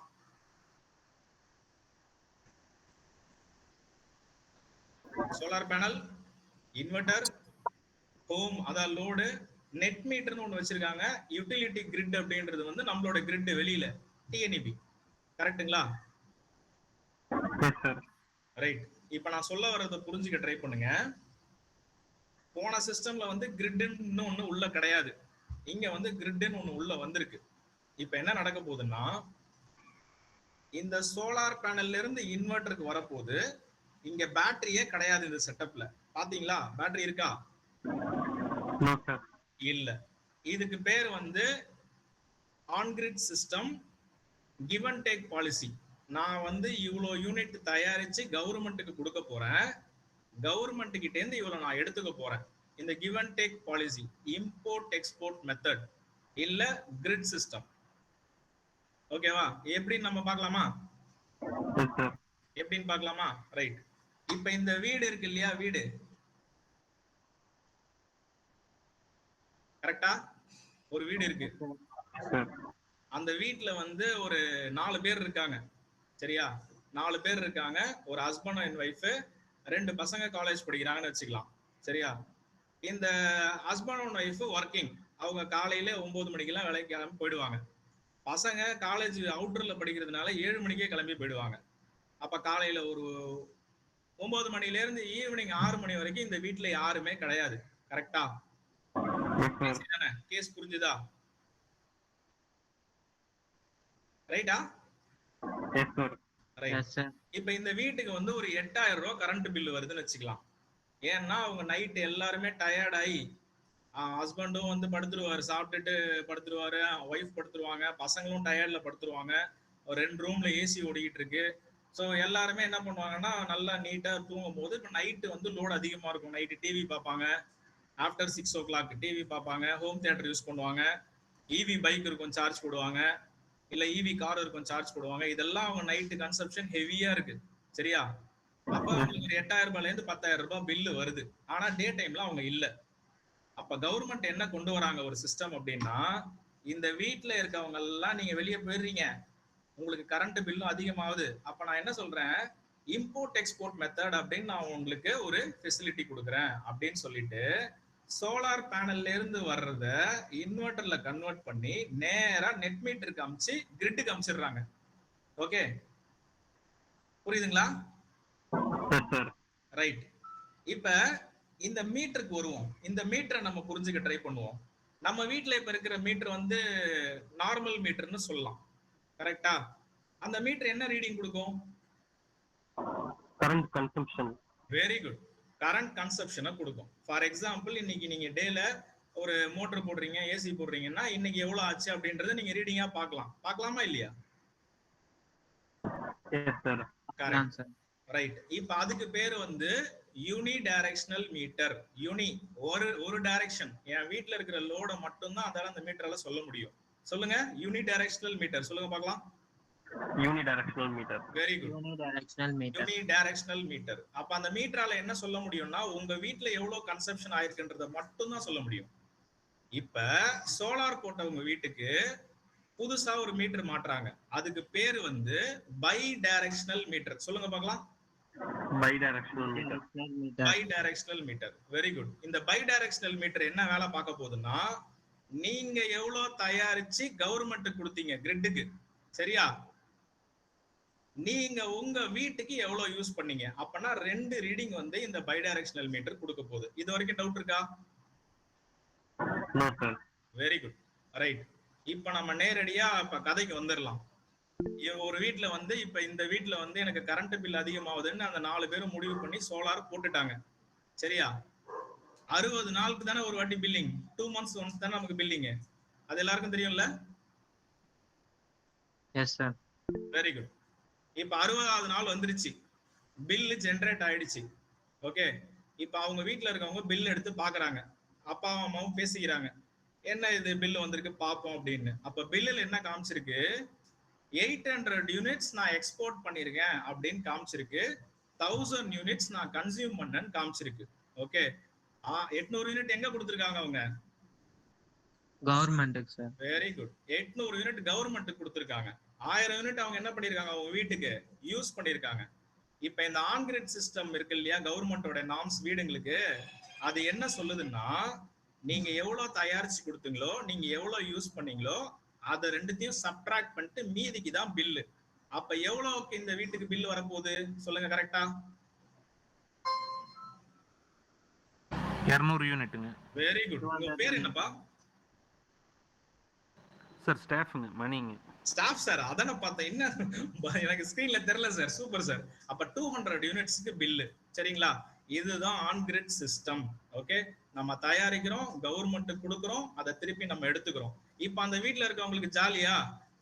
சோலார் பேனல், இன்வெர்டர், ஹோம் அதான் லோடு, நெட் மீட்டர்னு ஒன்று வச்சிருக்காங்க. யூட்டிலிட்டி கிரிட் அப்படின்றது வந்து நம்மளோட கிரிட் வெளியில டிஎன்இபி. கரெக்ட்டுங்களா? ரைட். இப்ப நான் சொல்ல வர்றதை புரிஞ்சுக்க ட்ரை பண்ணுங்க. போன சிஸ்டம்ல வந்து கிரிட்னு ஒண்ணு உள்ள கிடையாது, இங்க வந்து கிரிட்னு ஒண்ணு உள்ள வந்திருக்கு. இப்ப என்ன நடக்க போகுதுன்னா, இந்த சோலார் பேனல்ல இருந்து இன்வெர்டருக்கு வரப்போகுது. இங்க பேட்டரியே கிடையாது இந்த செட்டப்ல. பாத்தீங்களா? பேட்டரி இருக்கா? இல்ல. இதுக்கு பேர் வந்து on grid system give and take policy. நான் வந்து இவ்வளோ யூனிட் தயாரிச்சு கவர்மெண்ட்டுக்கு கொடுக்க போறேன், கவர்மெண்ட் கிட்ட இருந்து இவ்வளவு நான் எடுத்துக்க போறேன். இந்த give and take policy import export method இல்ல கிரிட் சிஸ்டம். ஓகேவா? எப்படின்னு நம்ம பார்க்கலாமா? எப்படின்னு பார்க்கலாமா? ரைட். இப்ப இந்த வீடு இருக்கு இல்லையா, வீடு கரெக்டா? ஒரு வீடு இருக்கு. அந்த வீட்டுல வந்து ஒரு 4 பேர் இருக்காங்க. சரியா? 4 பேர் இருக்காங்க. ஒரு ஹஸ்பண்ட் அண்ட் ஒய்ஃப், 2 பசங்க காலேஜ் படிக்கிறாங்கன்னு வச்சுக்கலாம். சரியா? இந்த ஹஸ்பண்ட் அண்ட் ஒய்ஃப் ஒர்க்கிங். அவங்க காலையில 9 மணிக்கெல்லாம் வேலைக்கு கிளம்பி போயிடுவாங்க. பசங்க காலேஜ் அவுட்டர்ல படிக்கிறதுனால 7 மணிக்கே கிளம்பி போயிடுவாங்க. அப்ப காலையில ஒரு 9 மணில இருந்து ஈவினிங் 6 மணி வரைக்கும் இந்த வீட்டுல யாருமே கிடையாது. கரெக்டா? கேஸ் புரிஞ்சுதா? ரைட்டா? இப்ப இந்த வீட்டுக்கு வந்து ஒரு 8000 ரூபாய் கரண்ட் பில் வருதுன்னு வச்சுக்கலாம். ஏன்னா அவங்க நைட் எல்லாருமே டயர்ட் ஆகி, ஹஸ்பண்டும் வந்து படுத்துருவாரு, சாப்பிட்டுட்டு படுத்துருவாரு, ஒய்ஃப் படுத்துருவாங்க, பசங்களும் டயர்ட்ல படுத்துருவாங்க. ஒரு 2 ரூம்ல ஏசி ஓடிக்கிட்டு இருக்கு. ஸோ எல்லாருமே என்ன பண்ணுவாங்கன்னா நல்லா நீட்டா தூங்கும் போது இப்ப நைட்டு வந்து லோடு அதிகமா இருக்கும். நைட்டு டிவி பார்ப்பாங்க, ஆஃப்டர் 6 o'clock டிவி பார்ப்பாங்க, ஹோம் தியேட்டர் யூஸ் பண்ணுவாங்க, இவி பைக் இருக்கும் சார்ஜ் போடுவாங்க, இல்ல இவி கார் இருக்கும் சார்ஜ் போடுவாங்க. இதெல்லாம் அவங்க நைட்டு கன்சப்ஷன் ஹெவியா இருக்கு. சரியா? அப்ப அவங்களுக்கு ஒரு 8000 ரூபாயில இருந்து 10,000 ரூபாய் பில்லு வருது. ஆனா டே டைம்ல அவங்க இல்ல. அப்ப கவர்மெண்ட் என்ன கொண்டு வராங்க ஒரு சிஸ்டம் அப்படின்னா, இந்த வீட்டுல இருக்கவங்க எல்லாம் நீங்க வெளியே போயிடுறீங்க, உங்களுக்கு கரண்ட் பில்லும் அதிகமாகுது. அப்ப நான் என்ன சொல்றேன், இம்போர்ட் எக்ஸ்போர்ட் மெத்தட் அப்படின்னு நான் உங்களுக்கு ஒரு ஃபெசிலிட்டி கொடுக்குறேன் அப்படின்னு சொல்லிட்டு சோலார் பேனல்ல இருந்து வர்றத இன்வெர்டர்ல கன்வெர்ட் பண்ணி நேரா நெட் மீட்டருக்கு அமிச்சு கிரிட்டுக்கு அமிச்சிடுறாங்க. ஓகே, புரியுதுங்களா? ரைட். இப்ப இந்த மீட்டருக்கு வருவோம். இந்த மீட்டரை நம்ம புரிஞ்சுக்க ட்ரை பண்ணுவோம். நம்ம வீட்டுல இப்ப இருக்கிற மீட்டர் வந்து நார்மல் மீட்டர்னு சொல்லலாம். கரெக்டா? அந்த மீட்டர் என்ன ரீடிங் கொடுக்கும்? Current consumption. Very good. Current கன்சப்ஷனை கொடுக்கும். ஃபார் எக்ஸாம்பிள், இன்னைக்கு நீங்க டேல ஒரு மோட்டர் போடுறீங்க, ஏசி போடுறீங்கன்னா இன்னைக்கு எவ்வளவு ஆச்சு அப்படின்றத நீங்க ரீடிங்கா பார்க்கலாம். பார்க்கலாமா இல்லையா? ரைட். இப்ப அதுக்கு பேரு வந்து யூனி டைரக்ஷனல் மீட்டர். யூனி ஒரு டைரக்ஷன். என் வீட்டுல இருக்கிற லோட மட்டும்தான் அதால அந்த மீட்டரால சொல்ல முடியும். சொல்லுங்க, யூனி டைரக்ஷனல் மீட்டர் சொல்லுங்க பார்க்கலாம். Unidirectional meter. Very good. Unidirectional meter. அப்ப அந்த மீட்டரால என்ன சொல்ல முடியும்னா, உங்க வீட்டுல எவ்வளவு கன்சப்ஷன் ஆயிருக்குன்றத மட்டும் தான் சொல்ல முடியும். இப்ப சோலார் போட்டவங்க வீட்டுக்கு புதுசா ஒரு மீட்டர் மாட்டுறாங்க. அதுக்கு பேரு வந்து பை டைரக்ஷனல் மீட்டர். சொல்லுங்க பார்க்கலாம். Bidirectional meter. Bidirectional meter. Very good. இந்த பை டைரக்ஷனல் மீட்டர் என்ன வேலை பார்க்க போகுதுன்னா, நீங்க எவ்வளவு தயாரிச்சு கவர்மெண்ட் கொடுத்தீங்க கிரிட்டுக்கு, சரியா? நீங்க உங்க வீட்டுக்கு எவ்வளவு யூஸ் பண்ணீங்க, அப்பனா 2 ரீடிங் வந்து இந்த பை டைரக்ஷனல் மீட்டர் கொடுக்க போகுது. இது வரைக்கும் டவுட் இருக்கா? No, sir. Very good, right. இப்ப நம்ம நேரடியா இப்ப கதைக்கு வந்துடலாம். ஒரு வீட்ல வந்து இப்ப இந்த வீட்ல வந்து எனக்கு கரண்ட் பில் அதிகமாகுதுன்னு அந்த 4 பேரும் முடிவு பண்ணி சோலார் போட்டுட்டாங்க, சரியா? 60 நாளுக்கு தானே ஒரு வாட்டி பில்லிங், 2 months ஒன்ஸ் தானே நமக்கு பில்லிங். அது எல்லாருக்கும் தெரியும்ல? Yes sir. Very good. இப்ப 60வது நாள் வந்துருச்சு, பில் ஜெனரேட் ஆயிடுச்சு. ஓகே, இப்ப அவங்க வீட்ல இருக்கவங்க பில் எடுத்து பாக்குறாங்க, அப்பா அம்மாவும் பேசிக்கிறாங்க, என்ன இது பில் வந்திருக்கு பாப்போம் அப்படின்னு. அப்ப பில்லுல என்ன காமிச்சிருக்கு, 800 யூனிட்ஸ் நான் எக்ஸ்போர்ட் பண்ணிருக்கேன் அப்படின்னு காமிச்சிருக்கு, 1000 யூனிட்ஸ் நான் கன்சியூம் பண்ணேன்னு காமிச்சிருக்கு. ஓகே, 800 யூனிட் எங்க கொடுத்திருக்காங்க அவங்க? கவர்மெண்ட்டுக்கு sir. Very good. 800 unit government கொடுத்திருக்காங்க. 1000 யூனிட் அவங்க என்ன பண்ணிருக்காங்க, அவங்க வீட்டுக்கு யூஸ் பண்ணிருக்காங்க. இப்ப இந்த ஆன் கிரிட் சிஸ்டம் இருக்கு இல்லையா, கவர்மெண்டோட நார்ம்ஸ் வீடுங்களுக்கு, அது என்ன சொல்லுதுன்னா, நீங்க எவ்வளவு தயாரிச்சு கொடுத்தீங்களோ, நீங்க எவ்வளவு யூஸ் பண்ணீங்களோ, அதை ரெண்டுத்தையும் சப்ட்ராக்ட் பண்ணிட்டு மீதிக்கு தான் பில்லு. அப்ப எவ்வளவுக்கு இந்த வீட்டுக்கு பில் வரப்போகுது சொல்லுங்க கரெக்டா? 200 யூனிட்டுங்க. Very good. உங்க பேர் என்னப்பா? சார் ஸ்டாஃப்ங்க, மணிங்க. ஸ்டாஃப் சார், அதான பார்த்தேன், என்ன எனக்கு ஸ்கிரீன்ல தெரியல சார். Super sir. அப்ப 200 யூனிட்ஸ்க்கு பில்லு, சரிங்களா? இதுதான் ஆன் கிரிட் சிஸ்டம். ஓகே, நம்ம தயாரிக்கிறோம், கவர்மெண்ட் கொடுக்குறோம், அதை திருப்பி நம்ம எடுத்துக்கிறோம். இப்ப அந்த வீட்ல இருக்கவங்களுக்கு ஜாலியா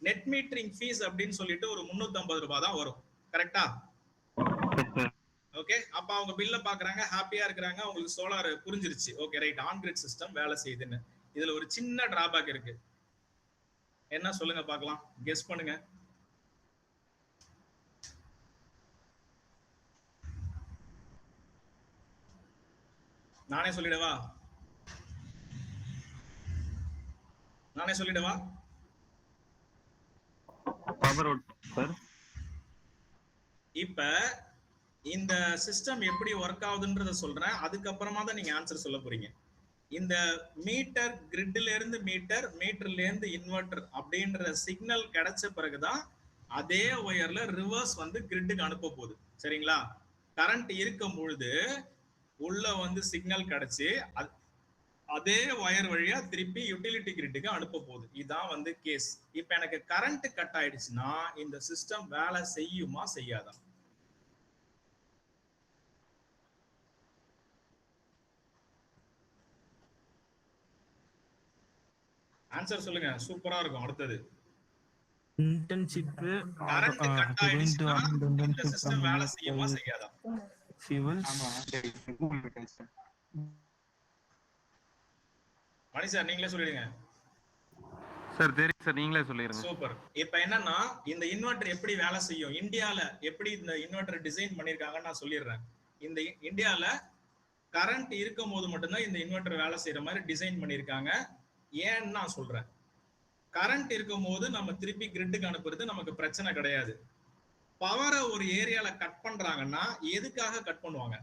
நெட் மீட்டரிங் ஃபீஸ் அப்படின்னு சொல்லிட்டு ஒரு 350 ரூபாய் தான் வரும், கரெக்டா? ஓகே, அப்ப அவங்க பில்ல பாக்குறாங்க, ஹாப்பியா இருக்கிறாங்க, அவங்களுக்கு சோலார் புரிஞ்சிருச்சு. Okay right, on grid system வேலை செய்யுதுன்னு. இதுல ஒரு சின்ன டிராபேக் இருக்கு, என்ன சொல்லுங்க பார்க்கலாம், கெஸ் பண்ணுங்க. நானே சொல்லிடவா? Power out sir. இப்ப இந்த சிஸ்டம் எப்படி ஒர்க் ஆகுதுன்றத சொல்றேன், அதுக்கப்புறமா தான் நீங்க ஆன்சர் சொல்ல போறீங்க. இந்த மீட்டர் கிரிட்ல இருந்து மீட்டர்ல இருந்து இன்வெர்டர் அப்படின்ற சிக்னல் கிடைச்ச பிறகுதான் அதே ஒயர்ல ரிவர்ஸ் வந்து கிரிட்டுக்கு அனுப்ப போகுது, சரிங்களா? கரண்ட் இருக்கும் பொழுது உள்ள வந்து சிக்னல் கிடைச்சு அதே ஒயர் வழியா திருப்பி யூட்டிலிட்டி கிரிட்டுக்கு அனுப்ப போகுது. இதான் வந்து கேஸ். இப்ப எனக்கு கரண்ட் கட் ஆயிடுச்சுன்னா இந்த சிஸ்டம் வேலை செய்யுமா செய்யாதா? ஆன்சர் சொல்லுங்க, சூப்பரா இருக்கும். அடுத்தது, இன்டர்ன்ஷிப் கரண்ட் கட் ஆயிடுச்சுன்னா இந்த சிஸ்டம் வேலை செய்யுமா செய்யாதா? ஃபியூவல். மணி சார் நீங்களே சொல்லிடுங்க. சார் தெரியும் சார், நீங்களே சொல்லிடுங்க. சூப்பர். இப்ப என்னன்னா, இந்த இன்வெர்டர் எப்படி வேலை செய்யும், இந்தியால எப்படி இந்த இன்வெர்டர் டிசைன் பண்ணிருக்காங்கன்னு நான் சொல்லிடுறேன். இந்த இந்தியால கரண்ட் இருக்கும் போது மட்டும்தான் இந்த இன்வெர்டர் வேலை செய்யற மாதிரி டிசைன் பண்ணிருக்காங்க. ஏன்னு நான் சொல்றேன். கரண்ட் இருக்கும் போது நம்ம திருப்பி கிரிட்டுக்கு அனுப்புறது நமக்கு பிரச்சனை கிடையாது. பவரை ஒரு ஏரியால கட் பண்றாங்கன்னா எதுக்காக கட் பண்ணுவாங்க?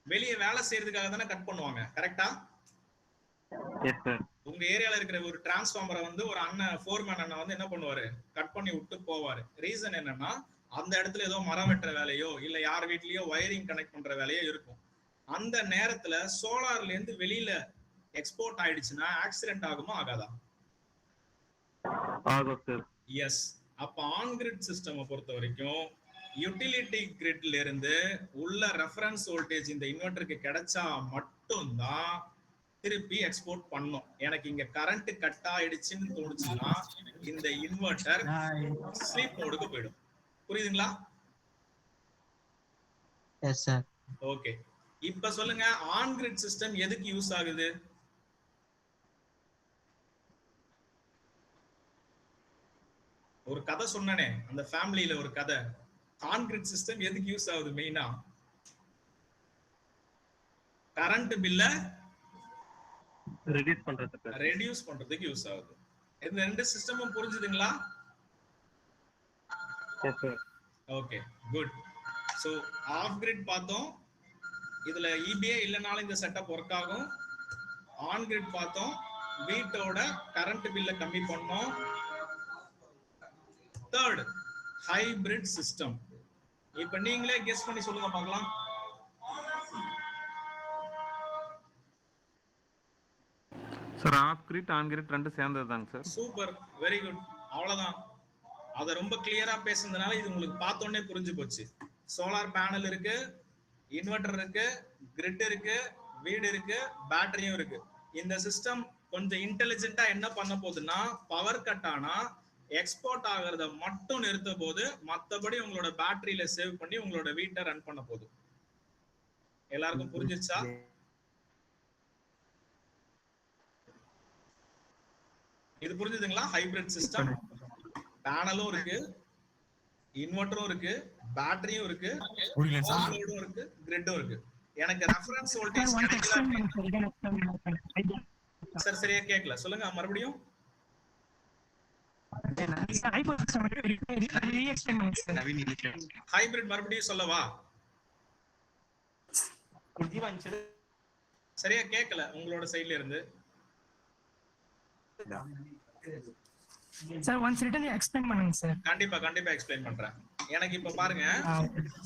வெளியே வேலை செய்யறதுக்காக தானே கட் பண்ணுவாங்க, கரெக்டா? உங்க ஏரியால இருக்கிற ஒரு டிரான்ஸ்ஃபார்மரை வந்து ஒரு அண்ணன், ஃபோர்மேன் அண்ணன் வந்து என்ன பண்ணுவாரு, கட் பண்ணி விட்டு போவாரு. ரீசன் என்னன்னா, அந்த இடத்துல ஏதோ மரம் வெட்டுற வேலையோ இல்ல யார் வீட்லயோ வயரிங் கனெக்ட் பண்ற வேலையோ இருக்கும். அந்த நேரத்துல சோலார்ல இருந்து வெளியில எக்ஸ்போர்ட் ஆயிடுச்சுன்னா ஆக்சிடென்ட் ஆகுமா ஆகாதா? எஸ். அப்ப ஆன் கிரிட் சிஸ்டம் பொறுத்த வரைக்கும் யூட்டிலிட்டி கிரிட்ல இருந்து உள்ள ரெஃபரன்ஸ் வோல்டேஜ் இந்த இன்வெர்டருக்கு கிடைச்சா மட்டும்தான் திருப்பி எக்ஸ்போர்ட் பண்ணும். எனக்கு இங்க கரண்ட் கட் ஆயிடுச்சுன்னு தோணுச்சுன்னா இந்த இன்வெர்டர் ஸ்லீப் மோடுக்கு போயிடும். புரியுதுங்களா? Yes sir. ஓகே, இப்ப சொல்லுங்க, ஆன் கிரிட் சிஸ்டம் எதுக்கு யூஸ் ஆகுது? ஒரு கதை சொன்னனே, அந்த ஃபேமிலியில ஒரு கதை. ஆன் கிரிட் சிஸ்டம் எதுக்கு யூஸ் ஆகுது? மெயினா கரண்ட் பில்ல ரெடியூஸ் பண்றதுக்கு யூஸ் ஆகுது. இந்த ரெண்டு சிஸ்டமும் புரிஞ்சுதுங்களா? Yes sir. Okay good. So of grid பார்த்தோம், இதுல இபிஏ இல்லைனாலும் இந்த செட்டப் ஒர்க் ஆகும். ஆன் கிரிட் பார்த்தோம், வீட்டோட கரண்ட் பில்லை கம்மி பண்ணோம். Third hybrid system. இப்ப நீங்களே கெஸ் பண்ணி சொல்லுங்க பார்க்கலாம். Sir of grid on grid ரெண்டு சேர்ந்தது தாங்க சார். Super, very good. அவ்வளவுதான். அதை ரொம்ப கிளியரா பேசுனதுனால இது உங்களுக்கு பார்த்தோன்னே புரிஞ்சு போச்சு. சோலார் பேனல் இருக்கு, இன்வெர்டர் இருக்கு, கிரிட் இருக்கு, வீடு இருக்கு, பேட்டரியும் இருக்கு. இந்த சிஸ்டம் கொஞ்சம் இன்டெலிஜென்ட்டா என்ன பண்ண போகுதுன்னா, பவர் கட் ஆனா எக்ஸ்போர்ட் ஆகிறத மட்டும் நிறுத்த போது, மத்தபடி உங்களோட பேட்டரியில சேவ் பண்ணி உங்களோட வீட்டை ரன் பண்ண போகுது. எல்லாருக்கும் புரிஞ்சிருச்சா? இது புரிஞ்சுதுங்களா? Hybrid system. பேனலும் இருக்கு, இன்வெர்டரும் இருக்கு, பேட்டரியும் இருக்கு, லோடும் இருக்கு, கிரிட்டும் இருக்கு. எனக்கு ரெஃபரன்ஸ் வோல்டேஜ் சார் சரியா கேட்கல, சொல்லுங்க மறுபடியும். ஹைபிரிட் மறுபடியும் சொல்லவா? சரியா கேட்கல உங்களோட சைடுல இருந்து. சார் ஒன்ஸ் ரிட்டன் எக்ஸ்பிளைன் பண்ணுங்க சார். கண்டிப்பா கண்டிப்பா எக்ஸ்பிளைன் பண்றேன். எனக்கு இப்ப பாருங்க,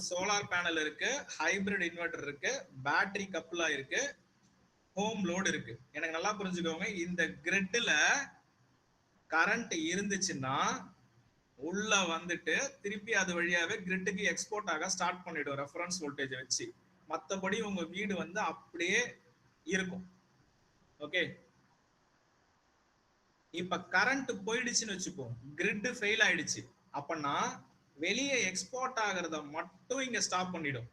சோலார் பேனல் இருக்கு, ஹைபிரிட் இன்வெர்டர் இருக்கு, பேட்டரி கப்லா இருக்கு, ஹோம் லோட் இருக்கு. எனக்கு நல்லா புரிஞ்சுக்கோங்க, இந்த கிரிட்ல கரண்ட் இருந்துச்சுன்னா உள்ள வந்துட்டு திருப்பி அது வழியாவே கிரிட்டுக்கு எக்ஸ்போர்ட் ஆக ஸ்டார்ட் பண்ணிடும் ரெஃபரன்ஸ் வோல்டேஜ் வச்சு. மத்தபடி உங்க வீடு வந்து அப்படியே இருக்கும். ஓகே, இப்ப கரண்ட் போயிடுச்சுன்னு வச்சுப்போம், கிரிட் ஃபெயில் ஆயிடுச்சு அப்பனா வெளியே எக்ஸ்போர்ட் ஆகிறத மட்டும் இங்க ஸ்டாப் பண்ணிடும்.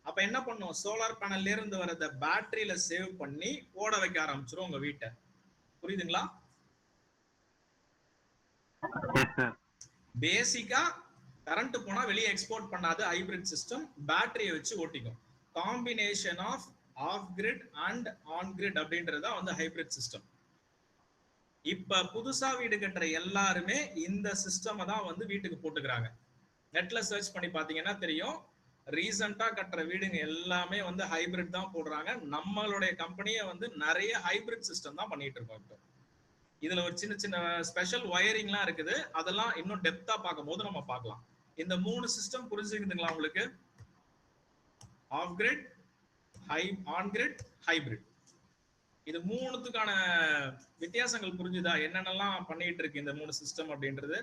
அப்ப என்ன பண்ணும், சோலார் பேனல்ல இருந்து வரத பேட்டரியில சேவ் பண்ணி ஓட வைக்க ஆரம்பிச்சிரும் உங்க வீட்டை. புரியுதுங்களா? பேசிக்கா கரண்ட் போனா வெளியே எக்ஸ்போர்ட் பண்ணாது ஹைபிரிட் சிஸ்டம், பேட்டரியை வச்சு ஓட்டிக்கும். Combination of off grid and on grid அப்படின்றதுதான் வந்து ஹைபிரிட் சிஸ்டம். இப்ப புதுசா வீடு கட்டுற எல்லாருமே இந்த சிஸ்டம் தான் வந்து வீட்டுக்கு போட்டுக்கிறாங்க. நெட்ல சர்ச் பண்ணி பாத்தீங்கன்னா தெரியும், ரீசெண்டா கட்டுற வீடுங்க எல்லாமே வந்து ஹைபிரிட் தான் போடுறாங்க. நம்மளுடைய கம்பெனியை வந்து நிறைய ஹைபிரிட் சிஸ்டம் தான் பண்ணிட்டு இருக்கோம். இப்போ இதுல ஒரு சின்ன சின்ன ஸ்பெஷல் வயரிங்லாம் இருக்குது, அதெல்லாம் இன்னும் டெப்தா பார்க்கும் போது நம்ம பார்க்கலாம். இந்த 3 சிஸ்டம் புரிஞ்சுக்குதுங்களா உங்களுக்கு? Of grid, on grid, hybrid. இது 3த்துக்கான வித்தியாசங்கள் புரிஞ்சுதா? என்னென்னலாம் பண்ணிட்டு இருக்கு இந்த 3 சிஸ்டம் அப்படின்றது?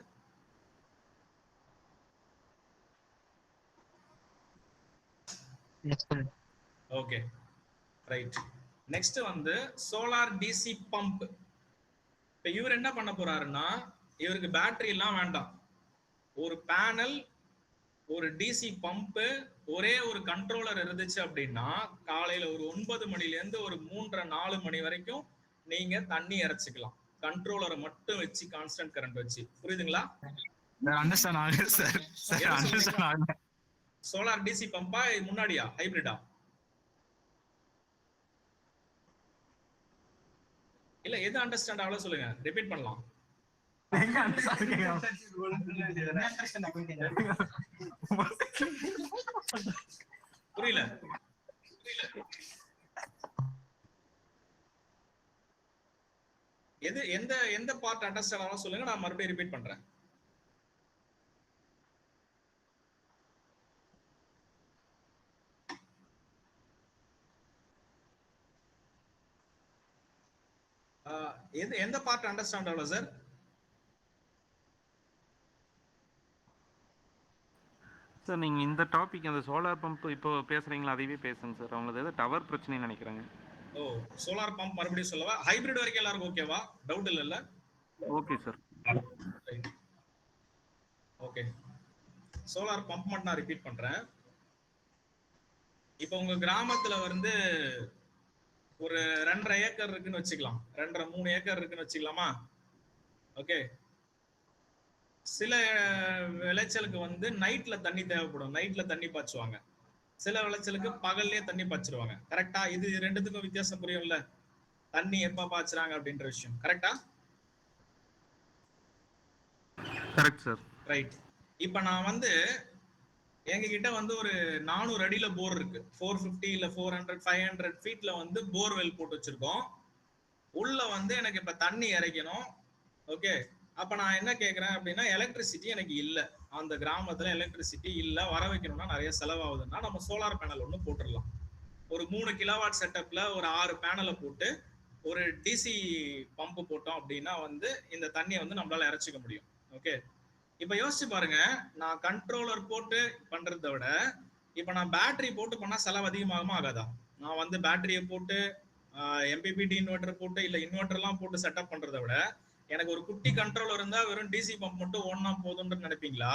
Okay right. நெக்ஸ்ட் வந்து சோலார் டிசி பம்ப். இப்ப இவர் என்ன பண்ண போறாருன்னா, இவருக்கு பேட்டரி எல்லாம் வேண்டாம், ஒரு பேனல், ஒரு டிசி பம்பு, ஒரே ஒரு கண்ட்ரோலர் இருந்துச்சு அப்படின்னா காலையில ஒரு 9 மணில இருந்து ஒரு 3:30-4 மணி வரைக்கும் நீங்க தண்ணி இறைச்சிக்கலாம். கண்ட்ரோலரை மட்டும் வச்சு, கான்ஸ்டன்ட் கரண்ட் வச்சு. புரியுதுங்களா? சோலார் டிசி பம்பா முன்னாடியா ஹைபிரிடா? இல்ல எது அண்டர்ஸ்டாண்ட் ஆகல சொல்லுங்க, ரிப்பீட் பண்ணலாம். புரியல? எது எந்த பார்ட் அண்டர்ஸ்டாண்ட் ஆகல சொல்லுங்க, நான் மறுபடியும் ரிப்பீட் பண்றேன். எந்த பார்ட் அண்டர்ஸ்டாண்ட் ஆகல சார்? சார் நீங்க இந்த டாபிக் அந்த சோலார் பம்ப் இப்போ பேசுறீங்களா, அதையே பேசுங்க சார். அவங்களுக்கு ஏதோ டவர் பிரச்சனை நினைக்கிறாங்க. ஓ, சோலார் பம்ப் மறுபடியும் சொல்லவா? ஹைபிரிட் வரைக்கும் எல்லாருக்கும் ஓகேவா? டவுட் இல்லல்ல? Okay sir. Okay, solar pump மட்டும் நான் ரிப்பீட் பண்றேன். இப்போ உங்க கிராமத்துல வந்து ஒரு 2.5 ஏக்கர் இருக்குன்னு வச்சுக்கலாம், 2.5-3 ஏக்கர் இருக்குன்னு வச்சுக்கலாமா? ஓகே, சில விளைச்சலுக்கு வந்து நைட்ல தண்ணி தேவைப்படும், நைட்ல தண்ணி பாய்ச்சுவாங்க. சில விளைச்சலுக்கு பகல்லே தண்ணி பாய்ச்சிருவாங்க. கரெக்டா? இது ரெண்டுத்துக்கும் வித்தியாசம் புரியும்ல, தண்ணி எப்ப பாய்ச்சுறாங்க அப்படின்ற விஷயம். கரெக்டா? Correct sir. ரைட். இப்ப நான் வந்து எங்க கிட்ட வந்து ஒரு 400 அடியில போர் இருக்கு. 450 இல்ல 400 500 ஃபீட்ல வந்து போர்வெல் போட்டு வச்சிருக்கோம். உள்ள வந்து எனக்கு இப்ப தண்ணி இறைக்கணும். ஓகே, அப்ப நான் என்ன கேக்குறேன் அப்படின்னா, எலக்ட்ரிசிட்டி எனக்கு இல்ல, அந்த கிராமத்துல எலக்ட்ரிசிட்டி இல்ல, வர வைக்கணும்னா நிறைய செலவாகுதுன்னா நம்ம சோலார் பேனல் ஒண்ணு போட்டுடலாம். ஒரு 3 கிலோவாட் செட்டப்ல ஒரு 6 பேனலை போட்டு ஒரு டிசி பம்ப் போட்டோம் அப்படின்னா வந்து இந்த தண்ணியை வந்து நம்மளால இறைச்சிக்க முடியும். ஓகே, இப்ப யோசிச்சு பாருங்க, நான் கண்ட்ரோலர் போட்டு பண்றதை விட இப்ப நான் பேட்டரி போட்டு பண்ணா செலவு அதிகமாகுமா ஆகாதா? நான் வந்து பேட்டரியை போட்டு எம்பிபிடி இன்வெர்டர் போட்டு இல்ல இன்வெர்டர் எல்லாம் போட்டு செட்டப் பண்றதை விட எனக்கு ஒரு குட்டி கண்ட்ரோலர் இருந்தா வெறும் டிசி பம்ப் மட்டும் ஓடனா போதும்னு நினைப்பீங்களா?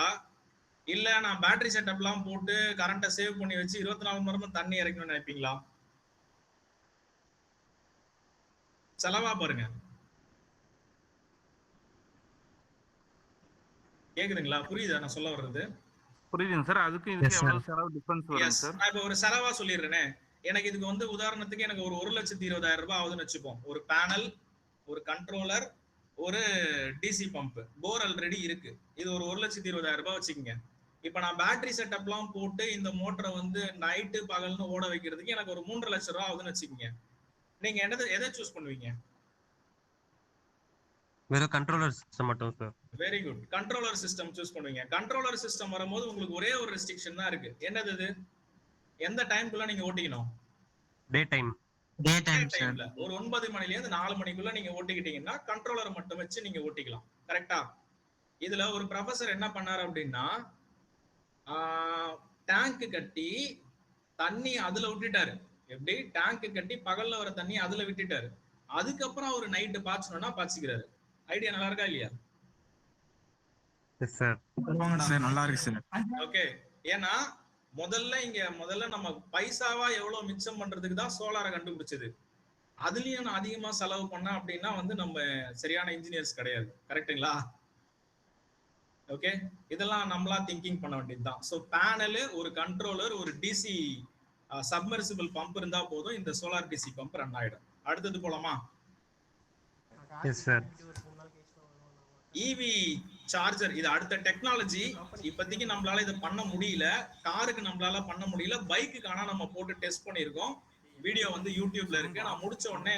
இல்ல நான் பேட்டரி செட்டப் எல்லாம் போட்டு கரண்ட்டை சேவ் பண்ணி வச்சு 24 மணி நேரமும் தண்ணி இறைக்கணும்னு நினைப்பீங்களா? செலவா பாருங்க. கேக்குதுங்களா? புரியுதா நான் சொல்ல வர்றது? புரியுதுங்க சார். அதுக்கும் இதுக்கு எவ்வளவு செலவு டிஃபரன்ஸ் வருங்க சார்? நான் இப்ப ஒரு செலவா சொல்லிடுறேனே. எனக்கு இதுக்கு வந்து உதாரணத்துக்கு எனக்கு ஒரு 1,20,000 ரூபாய் ஆகுதுன்னு வச்சுப்போம். ஒரு பேனல், ஒரு கண்ட்ரோலர், ஒரு டிசி பம்ப், போர் ஆல்ரெடி இருக்கு. இது ஒரு 1,20,000 ரூபாய் வச்சுக்கோங்க. இப்ப நான் பேட்டரி செட்டப் எல்லாம் போட்டு இந்த மோட்டரை வந்து நைட்டு பகல்னு ஓட வைக்கிறதுக்கு எனக்கு ஒரு 3,50,000 ரூபாய் ஆகுதுன்னு வச்சுக்கோங்க. நீங்க எதை சூஸ் பண்ணுவீங்க? வெறும் கண்ட்ரோலர் சிஸ்டம் மட்டும் sir. Very good, controller system choose பண்ணுவீங்க. கண்ட்ரோலர் சிஸ்டம் வரும்போது உங்களுக்கு ஒரே ஒரு ரெஸ்ட்ரிக்ஷன் தான் இருக்கு. என்னது அது? எந்த டைம்க்குள்ள நீங்க ஓட்டிக்கணும்? Day time. Day time sir. டைம்ல ஒரு 9 மணில இருந்து 4 மணிக்குள்ள நீங்க ஓட்டிக்கிட்டீங்கன்னா கண்ட்ரோலர் மட்டும் வச்சு நீங்க ஓட்டிக்கலாம். கரெக்டா? இதுல ஒரு ப்ரொஃபசர் என்ன பண்ணாரு அப்படின்னா, டேங்க் கட்டி தண்ணி அதுல விட்டுட்டாரு. எப்படி? டேங்க் கட்டி பகல்ல வர தண்ணி அதுல விட்டுட்டாரு. அதுக்கப்புறம் அவர் நைட்டு பாய்ச்சணும்னா பாய்ச்சிக்கிறாரு. ஐடியா நல்லா இருக்கா இல்லையா? Yes sir. நல்லா இருக்கு சார். ஓகே, ஏன்னா முதல்ல நம்ம பைசாவா எவ்வளவு மிச்சம் பண்றதுக்கு தான் சோலாரை கண்டுபிடிச்சது. அதுலயும் நான் அதிகமா செலவு பண்ணேன் அப்படின்னா வந்து நம்ம சரியான இன்ஜினியர்ஸ் கிடையாது. கரெக்டுங்களா? ஓகே, இதெல்லாம் நம்மளா திங்கிங் பண்ண வேண்டியதுதான். ஸோ பேனலு, ஒரு கண்ட்ரோலர், ஒரு டிசி சப்மர்சிபிள் பம்ப் இருந்தா போதும், இந்த சோலார் டிசி பம்ப் ரன் ஆயிடும். அடுத்தது போலாமா? Yes sir. இவி சார்ஜர், இது அடுத்த டெக்னாலஜி. இப்போதைக்கு நம்மளால இதை பண்ண முடியல, காருக்கு நம்மளால பண்ண முடியல, பைக்குக்கு ஆனா நம்ம போட்டு டெஸ்ட் பண்ணியிருக்கோம். வீடியோ வந்து யூடியூப்ல இருக்கு. நான் முடிச்ச உடனே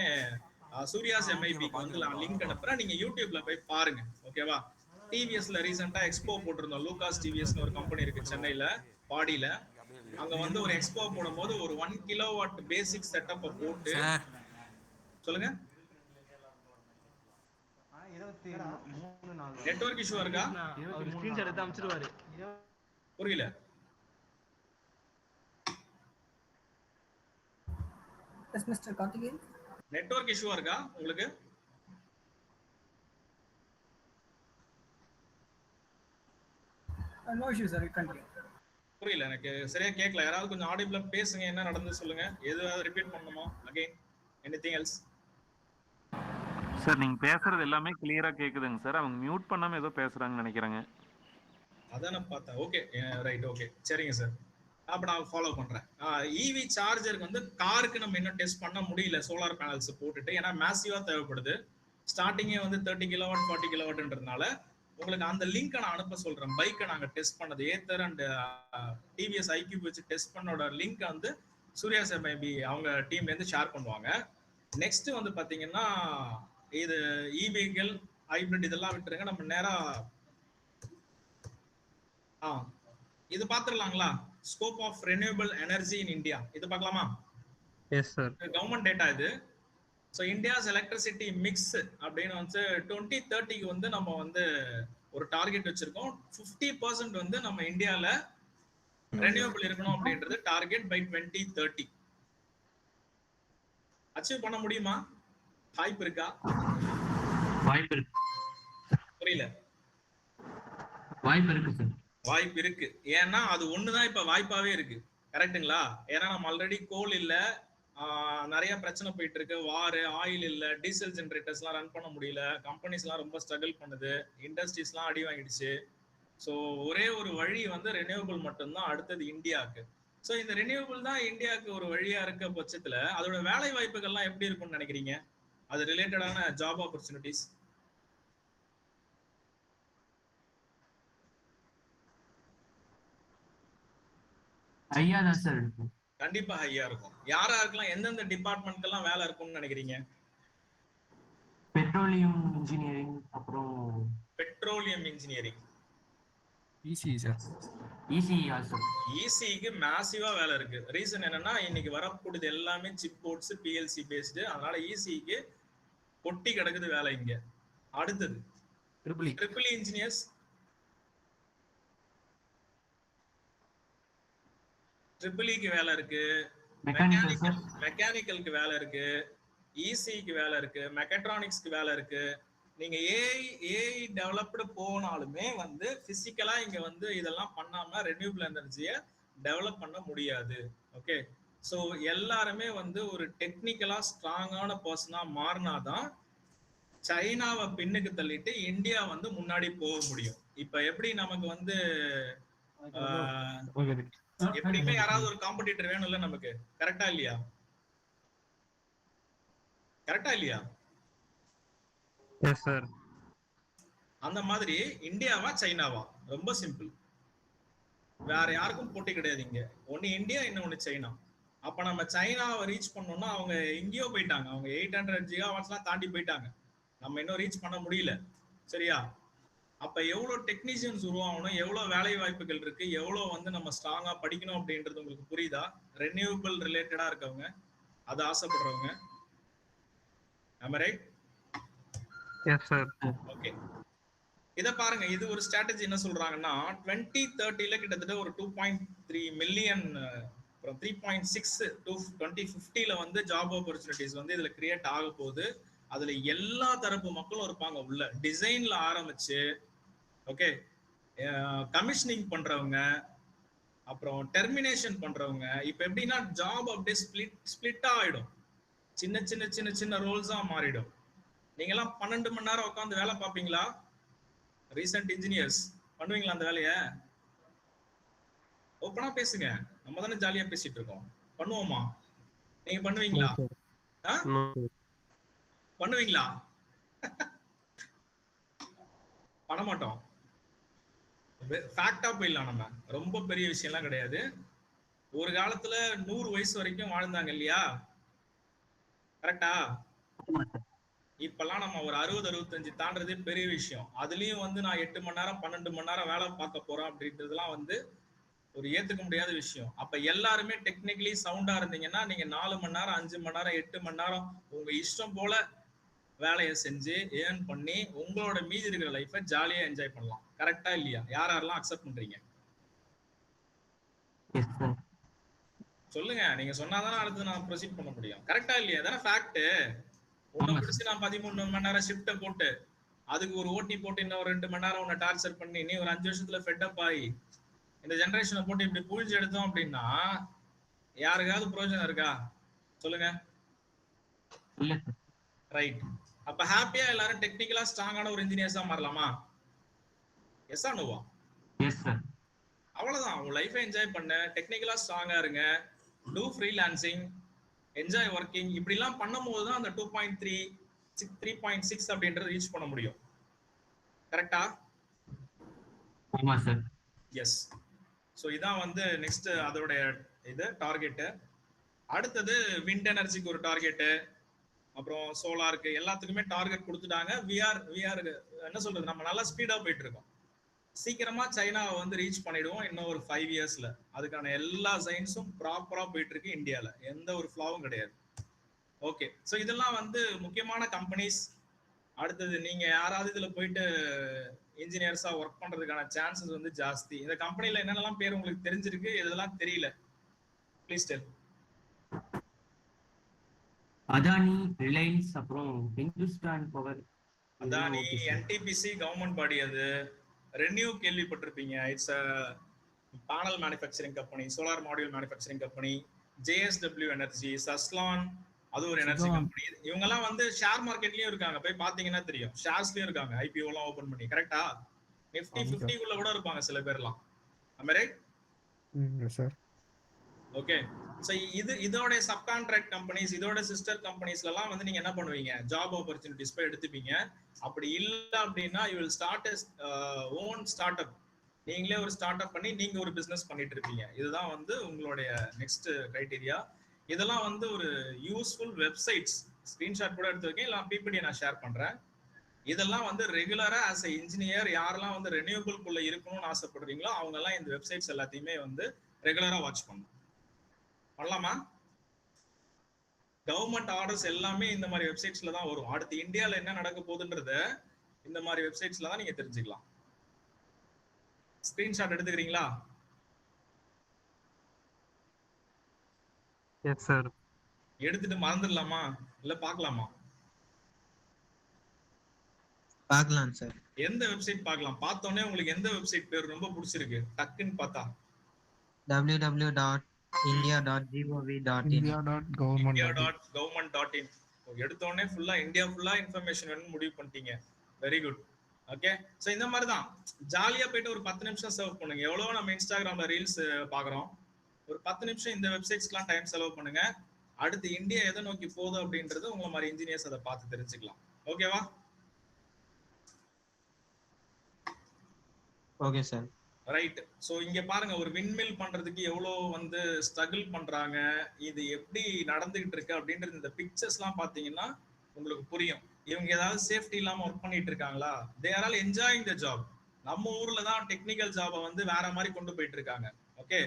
சூர்யாஸ் எம்ஐபிக்கு வந்து நான் லிங்க் அனுப்புறேன், நீங்க யூடியூப்ல போய் பாருங்க. ஓகேவா? டிவிஎஸ்ல ரீசெண்டா எக்ஸ்போ போட்டிருந்தோம். லூகாஸ் டிவிஎஸ்னு ஒரு கம்பெனி இருக்கு சென்னையில, பாடியில. அங்க வந்து ஒரு எக்ஸ்போ போடும்போது ஒரு 1 கிலோவாட் பேசிக் செட்டப்பை போட்டு, சொல்லுங்க, நெட்வொர்க் இஷ்யூ இருக்கா? ஸ்கிரீன்ஷாட் எடுத்து அனுப்பிச்சிடுவாரு. புரியல. Yes mister Karthikeyan. Network issue இருக்கா உங்களுக்கு? No issue sir, continue. புரியல, எனக்கு சரியா கேட்கல. யாராவது கொஞ்சம் ஆடிபிளா பேசுங்க, என்ன நடந்து சொல்லுங்க. எதுவாவது ரிப்பீட் பண்ணணுமா? Again anything else? சார் நீங்க பேசுறது எல்லாமே கிளியரா கேக்குதுங்க சார். அவங்க மியூட் பண்ணாம ஏதோ பேசுறாங்கன்னு நினைக்கிறேங்க. அதான் நான் பார்த்தேன். ஓகே, ரைட், ஓகே, சரிங்க சார். அப்ப நான் ஃபாலோ பண்றேன். இவி சார்ஜருக்கு வந்து காருக்கு நம்ம இன்னும் டெஸ்ட் பண்ண முடியல சோலார் பேனல்ஸ் போட்டுட்டு, ஏன்னா மேசிவா தேவைப்படுது. ஸ்டார்டிங்கே வந்து 30 கிலோவாட் 40 கிலோவாட்ன்றதுனால உங்களுக்கு அந்த லிங்கை நான் அனுப்ப சொல்றேன். பைக்கை நாங்க டெஸ்ட் பண்ணது, ஏத்தர் அண்ட் டிவிஎஸ் ஐக்யூப் வச்சு டெஸ்ட் பண்ணோட லிங்க் வந்து சூர்யாஸ் எம்ஐபி அவங்க டீம்ல இருந்து ஷேர் பண்ணுவாங்க. நெக்ஸ்ட் வந்து பாத்தீங்கன்னா, இது இவிகள் ஹைபிரிட் இதெல்லாம் விட்டுருங்க, நம்ம நேரா இது பாத்துடலாங்களா? Scope of renewable energy in India, இது பார்க்கலாமா? Yes sir. கவர்மெண்ட் டேட்டா இது. ஸோ இந்தியாஸ் எலக்ட்ரிசிட்டி மிக்ஸ் அப்படின்னு வந்து 2030க்கு வந்து நம்ம வந்து ஒரு டார்கெட் வச்சிருக்கோம். 50% வந்து நம்ம இந்தியால ரெனியூவபிள் இருக்கணும் அப்படின்றது டார்கெட் பை 2030. அச்சீவ் பண்ண முடியுமா? வாய்ப்பு இருக்கா? வாய்ப்பு இருக்கு. புரியல. வாய்ப்பு இருக்கு சார். வாய்ப்பு இருக்கு. ஏன்னா அது ஒண்ணுதான் இப்ப வாய்ப்பாவே இருக்கு. கரெக்டுங்களா? ஏன்னா நம்ம ஆல்ரெடி கோல் இல்ல, நிறைய பிரச்சனை போயிட்டு இருக்கு, வார், ஆயில் இல்ல, டீசல் ஜெனரேட்டர்ஸ் எல்லாம் ரன் பண்ண முடியல, கம்பெனிஸ் எல்லாம் ரொம்ப ஸ்ட்ரகிள் பண்ணுது, இண்டஸ்ட்ரீஸ் எல்லாம் அடி வாங்கிடுச்சு. ஸோ ஒரே ஒரு வழி வந்து ரெனியூவபிள் மட்டும்தான் அடுத்தது இந்தியாவுக்கு. ஸோ இந்த ரெனியூவபிள் தான் இந்தியாவுக்கு ஒரு வழியா இருக்க பட்சத்துல அதோட வேலை வாய்ப்புகள்லாம் எப்படி இருக்கும்னு நினைக்கிறீங்க? அது ரிலேட்டடான ஜாப் ஆப்பர்ச்சுனிட்டிஸ். ஐயா தான் சார் இருக்கும். கண்டிப்பா ஹையா இருக்கும். யாரா இருக்கலாம்? எந்தெந்த டிபார்ட்மெண்ட்க்கெல்லாம் வேலை இருக்கும்னு நினைக்கிறீங்க? பெட்ரோலியம் இன்ஜினியரிங், அப்புறம் petroleum engineering, EC sir. EC also. இசிக்கு மேசிவா வேலை இருக்கு. ரீசன் என்னன்னா இன்னைக்கு வரக்கூடியது எல்லாமே சிப் போர்ட்ஸ், பிஎல்சி பேஸ்டு. அதனால இசிக்கு கொட்டி கிடக்குது வேலை இங்க. அடுத்தது ட்ரிபிள் இன்ஜினியர்ஸ், ட்ரிபிள்இக்கு வேலை இருக்கு, மெக்கானிக்கலுக்கு வேலை இருக்கு, இசிக்கு வேலை இருக்கு, மெக்கட்ரானிக்ஸ்க்கு வேலை இருக்கு. நீங்க ஏஐ டெவலப்டு போனாலுமே வந்து பிசிக்கலா இங்க வந்து இதெல்லாம் பண்ணாம ரெனியூபிள் எனர்ஜியை டெவலப் பண்ண முடியாது. ஓகே, ஸோ எல்லாருமே வந்து ஒரு டெக்னிக்கலா ஸ்ட்ராங்கான பர்சனா மாறினாதான் சைனாவை பின்னுக்கு தள்ளிட்டு இந்தியா வந்து முன்னாடி போக முடியும். இப்ப எப்படி நமக்கு வந்து எப்படியுமே யாராவது ஒரு காம்படிட்டர் வேணும்ல நமக்கு, கரெக்டா இல்லையா? கரெக்டா இல்லையா? Yes sir. அந்த மாதிரி இந்தியாவா சைனாவா? ரொம்ப சிம்பிள். வேற யாருக்கும் போட்டி கிடையாது இங்க. ஒன்னு இந்தியா, இன்னொன்னு சைனா. அப்ப நம்ம சைனாவை ரீச் பண்ணோம்னா அவங்க எங்கேயோ போயிட்டாங்க. அவங்க 800 GW தாண்டி போயிட்டாங்க. நம்ம இன்னும் ரீச் பண்ண முடியல. சரியா? அப்ப எவ்வளவு டெக்னீஷியன்ஸ் உருவாகணும், எவ்வளவு வேலை வாய்ப்புகள் இருக்கு, எவ்வளவு வந்து நம்ம ஸ்ட்ராங்கா படிக்கணும் அப்படின்றது உங்களுக்கு புரியுதா? ரெனியூபிள் ரிலேட்டடா இருக்கவங்க, அது ஆசைப்படுறவங்க. am I right? Yes sir. Okay, இத பாருங்க. இது ஒரு ஸ்ட்ராட்டஜி. என்ன சொல்றாங்கன்னா 2030ல கிட்டத்தட்ட ஒரு 2.3 மில்லியன், அப்புறம் 3.6 to 2050ல வந்து ஜாப் ஆப்பர்ச்சுனிட்டிஸ் வந்து இதுல கிரியேட் ஆக போகுது. அதுல எல்லா தரப்பு மக்களும் இருப்பாங்க உள்ள. டிசைன்ல ஆரம்பிச்சு, ஓகே, கமிஷனிங் பண்றவங்க, அப்புறம் டெர்மினேஷன் பண்றவங்க. இப்ப எப்படின்னா ஜாப் அப்படியே ஸ்பிளிட்டா ஆயிடும். சின்ன சின்ன சின்ன சின்ன ரோல்ஸா மாறிடும். நீங்க எல்லாம் 12 மணி நேரம் உட்காந்து வேலை பார்ப்பீங்களா? ரீசன்ட் இன்ஜினியர்ஸ் பண்ணுவீங்களா அந்த வேலைய? ஓப்பனா பேசுங்க. நம்ம தானே ஜாலியா பேசிட்டு இருக்கோம். பண்ணுவோமா? நீங்க பண்ணுவீங்களா? பண்ணுவீங்களா? பண்ண மாட்டோம். ஃபேக்டா போயிடலாம். நம்ம ரொம்ப பெரிய விஷயம்லாம் கிடையாது. ஒரு காலத்துல 100 வயசு வரைக்கும் வாழ்ந்தாங்க இல்லையா? கரெக்டா? இப்பெல்லாம் நம்ம ஒரு 60-65 தாண்டதே பெரிய விஷயம். அதுலயும் வந்து நான் 8 மணி நேரம் 12 மணி நேரம் வேலை பார்க்க போறேன் அப்படின்றதுலாம் வந்து ஒரு ஏத்துக்க முடியாத விஷயம். அப்ப எல்லாருமே டெக்னிக்கலி சவுண்டா இருந்தீங்கன்னா நீங்க 4 மணி நேரம் 5 மணி நேரம் 8 மணி நேரம் உங்க இஷ்டம் போல வேலையை செஞ்சு ஏர்ன் பண்ணி உங்களோட மீதி இருக்கிற லைஃபை ஜாலியா என்ஜாய் பண்ணலாம். கரெக்டா இல்லையா? யாரெல்லாம் அக்செப்ட் பண்றீங்க? சொல்லுங்க. நீங்க சொன்னாதானே அடுத்து நான் ப்ரொசீட் பண்ண முடியும். கரெக்டா இல்லையா? அதானே ஃபேக்ட். உன்னை பிடிச்சி நான் 13 மணி நேரம் ஷிஃப்ட்டை போட்டு அதுக்கு ஒரு ஓட்டி போட்டு இன்னும் ஒரு 2 மணி நேரம் உன்னை டார்ச்சர் பண்ணி நீ ஒரு 5 வருஷத்துல ஃபெட்டப் ஆகி இந்த ஜெனரேஷனை போட்டு இப்படி புழிஞ்சு எடுத்தோம் அப்படின்னா யாருக்காவது பிரயோஜனம் இருக்கா? சொல்லுங்க. ரைட். அப்ப ஹாப்பியா எல்லாரும் டெக்னிக்கலா ஸ்ட்ராங்கான ஒரு இன்ஜினியர்ஸா மாறலாமா? எஸ் ஆர் நோவா? Yes sir. அவ்வளவுதான். உங்க லைஃபை என்ஜாய் பண்ண, டெக்னிக்கலா ஸ்ட்ராங்கா இருங்க, டூ ஃப்ரீலான்சிங், என்ஜாய் ஒர்க்கிங். இப்படி எல்லாம் பண்ணும்போது தான் அந்த 2.3 3.6 அப்படின்றது ரீச் பண்ண முடியும். கரெக்டா? ஆமா சார். எஸ். ஸோ இதான் வந்து நெக்ஸ்ட் அதோட இது டார்கெட்டு. அடுத்தது விண்ட் எனர்ஜிக்கு ஒரு டார்கெட்டு, அப்புறம் சோலாருக்கு, எல்லாத்துக்குமே டார்கெட் கொடுத்துட்டாங்க. விஆர் என்ன சொல்றது, நம்ம நல்லா ஸ்பீடா போயிட்டு இருக்கோம். சீக்கிரமா சைனாவை வந்து ரீச் பண்ணிடுவோம் இன்னும் ஒரு 5 இயர்ஸ்ல. அதுக்கான எல்லா சைன்ஸும் ப்ராப்பரா போயிட்டு இருக்கு இந்தியால. எந்த ஒரு ஃப்ளாவும் கிடையாது. ஓகே, ஸோ இதெல்லாம் வந்து முக்கியமான கம்பெனிஸ். அடுத்தது நீங்க யாராவது இதுல போயிட்டு இன்ஜினியர்ஸா ஒர்க் பண்றதுக்கான சான்சஸ் வந்து ஜாஸ்தி. இந்த கம்பெனில என்னென்னலாம் பேர் உங்களுக்கு தெரிஞ்சிருக்கு, இதெல்லாம் தெரியல, ப்ளீஸ் டெல். அதானி, ரிலையன்ஸ், அப்புறம் Hindustan power. Adani NTPC government body. அது ரெனியூ கேள்விப்பட்டிருப்பீங்க. It's a panel manufacturing company, solar module manufacturing company. JSW energy, Suzlon, அது ஒரு எனர்ஜி கம்பெனி. இவங்க எல்லாம் வந்து ஷேர் மார்க்கெட்லயும் இருக்காங்க. போய் பாத்தீங்கன்னா தெரியும். ஷேர்ஸ்லயும் இருக்காங்க. ஐபிஓ எல்லாம் ஓபன் பண்ணி. கரெக்டா? நிஃப்டி 50 குள்ள கூட இருப்பாங்க சில பேர்லாம். am I right? Sir. Okay, so இதோட சப் கான்ட்ராக்ட் கம்பெனிஸ், இதோட சிஸ்டர் கம்பெனிஸ்ல எல்லாம் வந்து நீங்க என்ன பண்ணுவீங்க? ஜாப் ஆப்பர்ச்சுனிட்டிஸ் போய் எடுத்துப்பீங்க. அப்படி இல்ல அப்படின்னா you will start own start up. நீங்களே ஒரு ஸ்டார்ட் அப் பண்ணி நீங்க ஒரு பிசினஸ் பண்ணிட்டு இருப்பீங்க. இதுதான் வந்து உங்களுடைய நெக்ஸ்ட் கிரைட்டீரியா. இதெல்லாம் வந்து ஒரு யூஸ்ஃபுல் வெப்சைட்ஸ். ஸ்கிரீன்ஷாட் கூட எடுத்து வைக்கேன், இல்லை பிபிடி நான் ஷேர் பண்றேன். இதெல்லாம் வந்து ரெகுலரா ஆஸ் எ இன்ஜினியர் யாரெல்லாம் வந்து ரெனியூபிள்குள்ள இருக்கணும்னு ஆசைப்படுறீங்களோ அவங்க எல்லாம் இந்த வெப்சைட்ஸ் எல்லாத்தையுமே வந்து ரெகுலரா வாட்ச் பண்ணணும். பண்ணலாமா? கவர்மெண்ட் ஆர்டர்ஸ் எல்லாமே இந்த மாதிரி வெப்சைட்ஸ்ல தான் வரும். அடுத்து இந்தியாவில் என்ன நடக்க போகுதுன்றத இந்த மாதிரி வெப்சைட்ஸ்ல தான் நீங்க தெரிஞ்சுக்கலாம். ஸ்கிரீன்ஷாட் எடுத்துக்கிறீங்களா? Yes sir. எடுத்துட்டு மறந்துடலாமா இல்ல பார்க்கலாமா? பார்க்கலாம் சார். எந்த வெப்சைட் பார்க்கலாம்? பார்த்தோன்னே உங்களுக்கு எந்த வெப்சைட் பேர் ரொம்ப பிடிச்சிருக்கு டக்குன்னு பார்த்தா? www.india.gov.in india.government.in. எடுத்தோடனே ஃபுல்லா இந்தியா ஃபுல்லா இன்ஃபர்மேஷன் வேணும்னு முடிவு பண்ணிட்டீங்க. Very good. ஓகே, ஸோ இந்த மாதிரி தான் ஜாலியா போயிட்டு ஒரு 10 நிமிஷம் சர்வ் பண்ணுங்க. எவ்வளவோ நம்ம இன்ஸ்டாகிராம்ல ரீல்ஸ் பாக்குறோம். ஒரு 10 நிமிஷம் இந்த வெப்சைட்ஸ்க்குலாம் டைம் செலவு பண்ணுங்க. அடுத்து இந்தியா எதை நோக்கி போகுது அப்படின்றது உங்களை மாதிரி இன்ஜினியர்ஸ் அதை பார்த்து தெரிஞ்சுக்கலாம். ஓகேவா? Okay sir. ரைட். ஸோ இங்க பாருங்க, ஒரு விண்மில் பண்றதுக்கு எவ்வளோ வந்து ஸ்ட்ரகிள் பண்றாங்க, இது எப்படி நடந்துகிட்டு இருக்கு அப்படின்றது இந்த பிக்சர்ஸ் எல்லாம் பாத்தீங்கன்னா உங்களுக்கு புரியும். இவங்க ஏதாவது சேஃப்டி இல்லாம ஒர்க் பண்ணிட்டு இருக்காங்களா? They are all enjoying the job. நம்ம ஊர்ல தான் டெக்னிக்கல் ஜாபை வந்து வேற மாதிரி கொண்டு போயிட்டு இருக்காங்க. ஓகே,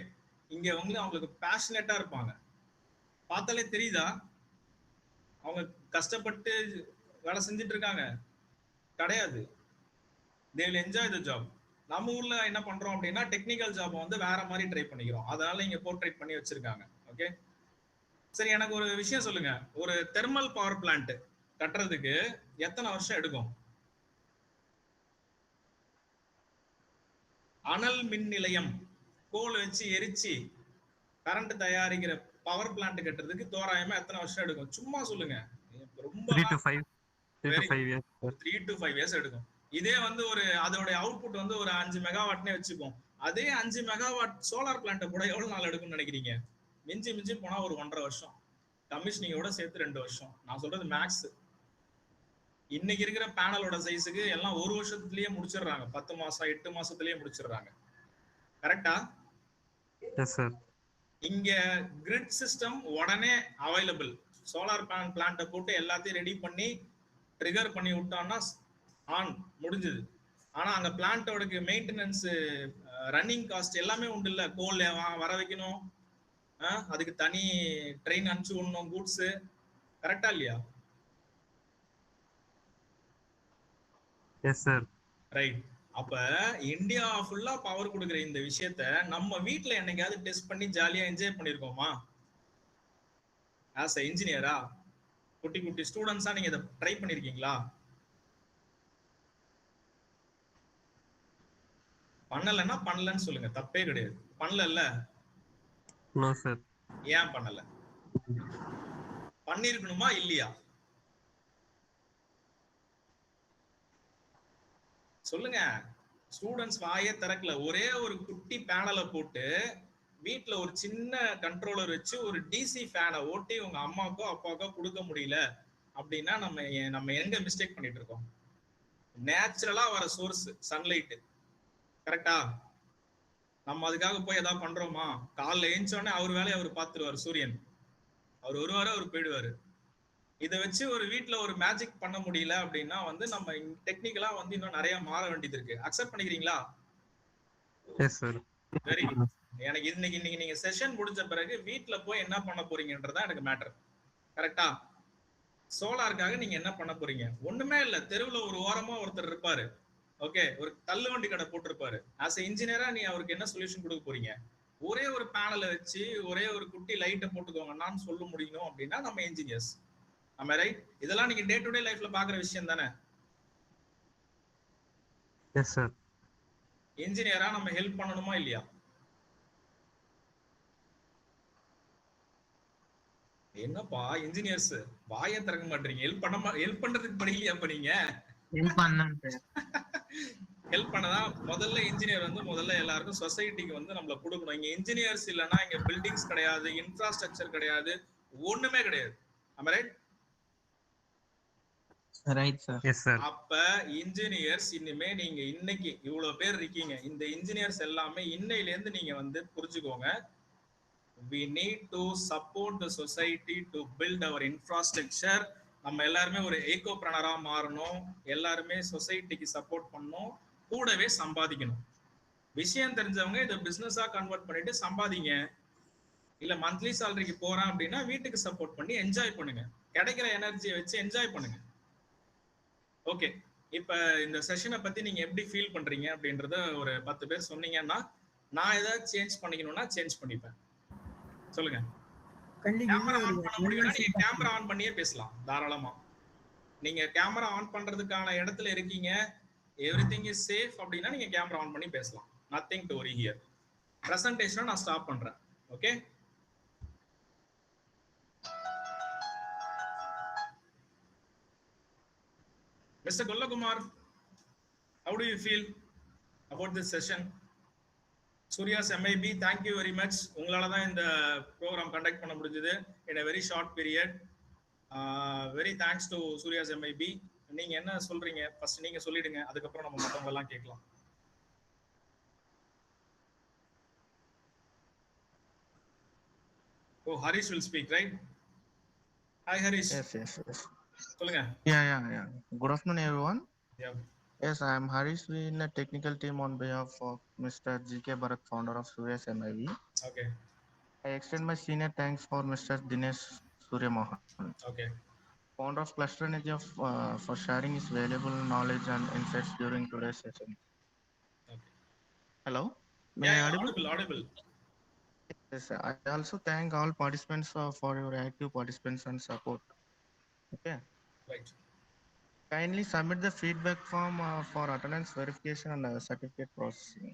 இங்க வந்து அவங்களுக்கு பேஷனேட்டா இருப்பாங்க. பார்த்தாலே தெரியுதா அவங்க கஷ்டப்பட்டு வேலை செஞ்சுட்டு இருக்காங்க? கிடையாது. They will enjoy the job. நம்ம ஊர்ல என்ன பண்றோம் அப்படின்னா டெக்னிக்கல் ஜாப் வந்து வேற மாதிரி ட்ரை பண்ணிக்கிறோம். அதனால இங்க போர்ட்ரேட் பண்ணி வச்சிருக்காங்க. ஓகே, சரி, எனக்கு ஒரு விஷயம் சொல்லுங்க. ஒரு தெர்மல் பவர் பிளான்ட் கட்டுறதுக்கு எத்தனை வருஷம் எடுக்கும்? அனல் மின் நிலையம் கோல் வச்சு எரிச்சு கரண்ட் தயாரிக்கிற பவர் பிளான்ட் கட்டுறதுக்கு தோராயமா எத்தனை வருஷம் எடுக்கும்? சும்மா சொல்லுங்க. ரொம்ப 3 to 5 years. 3 to 5 years எடுக்கும். இதே வந்து ஒரு அதோட அவுட்புட் வந்து ஒரு 5 மெகாவாட்னே வச்சுப்போம். அதே 5 மெகாவாட் சோலார் பிளான்ட் கூட எவ்வளவு நாள் எடுக்கும்னு நினைக்கிறீங்க? மிஞ்சி மிஞ்சி போனா ஒரு 1.5 வருஷம். கமிஷனிங்கோட சேர்த்து 2 வருஷம். நான் சொல்றது மேக்ஸ். இன்னைக்கு இருக்கிற பேனலோட சைஸுக்கு எல்லாம் 1 வருஷத்துலயே முடிச்சிடுறாங்க. 10 மாசம் 8 மாசத்துலயே முடிச்சிடுறாங்க. கரெக்டா? Yes sir. இங்க கிரிட் சிஸ்டம் உடனே அவைலபிள். சோலார் பேனல் பிளான்ட்டை போட்டு எல்லாத்தையும் ரெடி பண்ணி ட்ரிகர் பண்ணி விட்டோம்னா ஆன் முடிஞ்சது. ஆனா அங்க பிளான்ட்டோட மெயின்டெனன்ஸ், ரன்னிங் காஸ்ட் எல்லாமே உண்டு இல்ல. கோல் வர வைக்கணும், அதுக்கு தனி ட்ரெயின் அனுப்பிச்சு விடணும், கூட்ஸ். கரெக்டா இல்லையா? Yes sir. ரைட். அப்ப இந்தியா ஃபுல்லா பவர் கொடுக்குற இந்த விஷயத்த நம்ம வீட்ல என்னைக்காவது டெஸ்ட் பண்ணி ஜாலியா என்ஜாய் பண்ணிருக்கோமா? ஆஸ் எ இன்ஜினியரா குட்டி குட்டி ஸ்டூடெண்ட்ஸா நீங்க இதை ட்ரை பண்ணிருக்கீங்களா? பண்ணலன்னா பண்ணலன்னு சொல்லுங்க, தப்பே கிடையாது. பண்ணல? No sir. ஏன் பண்ணல? பண்ணிருக்கணுமா இல்லையா? சொல்லுங்க. ஸ்டூடெண்ட்ஸ் வாயே திறக்கல. ஒரே ஒரு குட்டி பேனலை போட்டு வீட்டுல ஒரு சின்ன கண்ட்ரோலர் வச்சு ஒரு டிசி ஃபேனை ஓட்டி உங்க அம்மாக்கோ அப்பாக்கோ கொடுக்க முடியல அப்படின்னா நம்ம எங்க மிஸ்டேக் பண்ணிட்டு இருக்கோம்? நேச்சுரலா வர சோர்ஸ் சன்லைட். கரெக்டா? நம்ம அதுக்காக போய் ஏதாவது பண்றோமா? காலைல ஏஞ்சோடனே அவர் வேலையை அவர் பார்த்துருவாரு. சூரியன் அவர் வருவாரு, அவர் போயிடுவாரு. இதை வச்சு ஒரு வீட்டுல ஒரு மேஜிக் பண்ண முடியல அப்படின்னா வந்து நம்ம டெக்னிக்கலா வந்து இன்னும் நிறைய மாற வேண்டியது இருக்கு. அக்செப்ட் பண்ணிக்கிறீங்களா? Yes sir. Very good. எனக்கு இன்னைக்கு நீங்க செஷன் முடிஞ்ச பிறகு வீட்டுல போய் என்ன பண்ண போறீங்கன்றதா எனக்கு மேட்டர். கரெக்டா? சோலாருக்காக நீங்க என்ன பண்ண போறீங்க? ஒண்ணுமே இல்ல. தெருவுல ஒரு ஓரமா ஒருத்தர் இருப்பாரு. ஓகே, ஒரு தள்ளு வண்டி கடை போட்டிருப்பாரு. ஆஸ் எ இன்ஜினியரா நீ அவருக்கு என்ன சொல்யூஷன் கொடுக்க போறீங்க? ஒரே ஒரு பேனலை வச்சு ஒரே ஒரு குட்டி லைட்டை போட்டுக்கோங்கன்னு சொல்ல முடியும் அப்படின்னா நம்ம இன்ஜினியர்ஸ். ஆமா, ரைட்? இதெல்லாம் நீங்க டே டு டே லைஃப்ல பாக்குற விஷயம் தானே? Yes sir. இன்ஜினியரா நம்ம ஹெல்ப் பண்ணணுமா இல்லையா? என்னப்பா இன்ஜினியர்ஸ் வாயை திறக்க மாட்டீங்க? ஹெல்ப் பண்றதுக்கு படிக்கலையா? அப்ப நீங்க ஹெல்ப் பண்ணதான் முதல்ல இன்ஜினியர் வந்து முதல்ல எல்லாருக்கும் சொசைட்டிக்கு வந்து நம்மள கொடுக்கணும். இங்க இன்ஜினியர்ஸ் இல்லைன்னா இங்க பில்டிங்ஸ் கிடையாது, இன்ஃப்ராஸ்ட்ரக்சர் கிடையாது, ஒண்ணுமே கிடையாது. ஆமா, right? Right sir. Yes sir. அப்ப இன்ஜினியர்ஸ் இனிமே நீங்க இன்னைக்கு இவ்வளவு பேர் இருக்கீங்க, இந்த இன்ஜினியர்ஸ் எல்லாமே இன்னையில இருந்து நீங்க வந்து புரிஞ்சுக்கோங்க. we need to support the society to build our infrastructure. நம்ம எல்லாருமே ஒரு ஏகோபிரனரா மாறணும், எல்லாருமே சொசைட்டிக்கு சப்போர்ட் பண்ணணும், கூடவே சம்பாதிக்கணும். விஷயம் தெரிஞ்சவங்க இதை பிசினஸா கன்வெர்ட் பண்ணிட்டு சம்பாதிங்க. இல்ல மந்த்லி சாலரிக்கு போறேன் அப்படின்னா வீட்டுக்கு சப்போர்ட் பண்ணி என்ஜாய் பண்ணுங்க, கிடைக்கிற எனர்ஜியை வச்சு என்ஜாய் பண்ணுங்க. ஓகே, இப்ப இந்த செஷனை பத்தி நீங்க எப்படி ஃபீல் பண்றீங்க அப்படின்றத ஒரு 10 பேர் சொன்னீங்கன்னா நான் ஏதாவது சேஞ்ச் பண்ணிக்கணும்னா சேஞ்ச் பண்ணிப்பேன். சொல்லுங்க. கேமரா ஆன் பண்ண முடியும்னா நீங்க கேமரா ஆன் பண்ணியே பேசலாம் தாராளமா. நீங்க கேமரா ஆன் பண்றதுக்கான இடத்துல இருக்கீங்க, எவ்ரிதிங் இஸ் சேஃப் அப்படின்னா நீங்க கேமரா ஆன் பண்ணி பேசலாம். Nothing to worry here. பிரசன்டேஷனை நான் ஸ்டாப் பண்றேன். Okay, Mr. Gollakumar, how do you feel about this session? Surya's MIB, thank you very much. உங்களால தான் இந்த ப்ரோக்ராம் கண்டக்ட் பண்ண முடிஞ்சது in a very short period. Very thanks to Surya's MIB. நீங்க என்ன சொல்றீங்க ஃபர்ஸ்ட் நீங்க சொல்லிடுங்க, அதுக்கு அப்புறம் நம்ம மத்தவங்க எல்லாம் கேட்கலாம். Oh, Harish will speak, right? Hi Harish. Yes. சொல்லுங்க. Yeah. Good afternoon, everyone. Yeah. Yes, I am Harish in the technical team on behalf of Mr. G.K. Bharat, founder of Surya's MIB. Okay. I extend my senior thanks for Mr. Dinesh Surya Mohan. Okay. Founder of Cluster Energy for sharing his valuable knowledge and insights during today's session. Okay. Hello? Yeah, audible. Yes, I also thank all participants for your active participants and support. Okay. Right. Kindly submit the feedback form for attendance verification and certificate processing.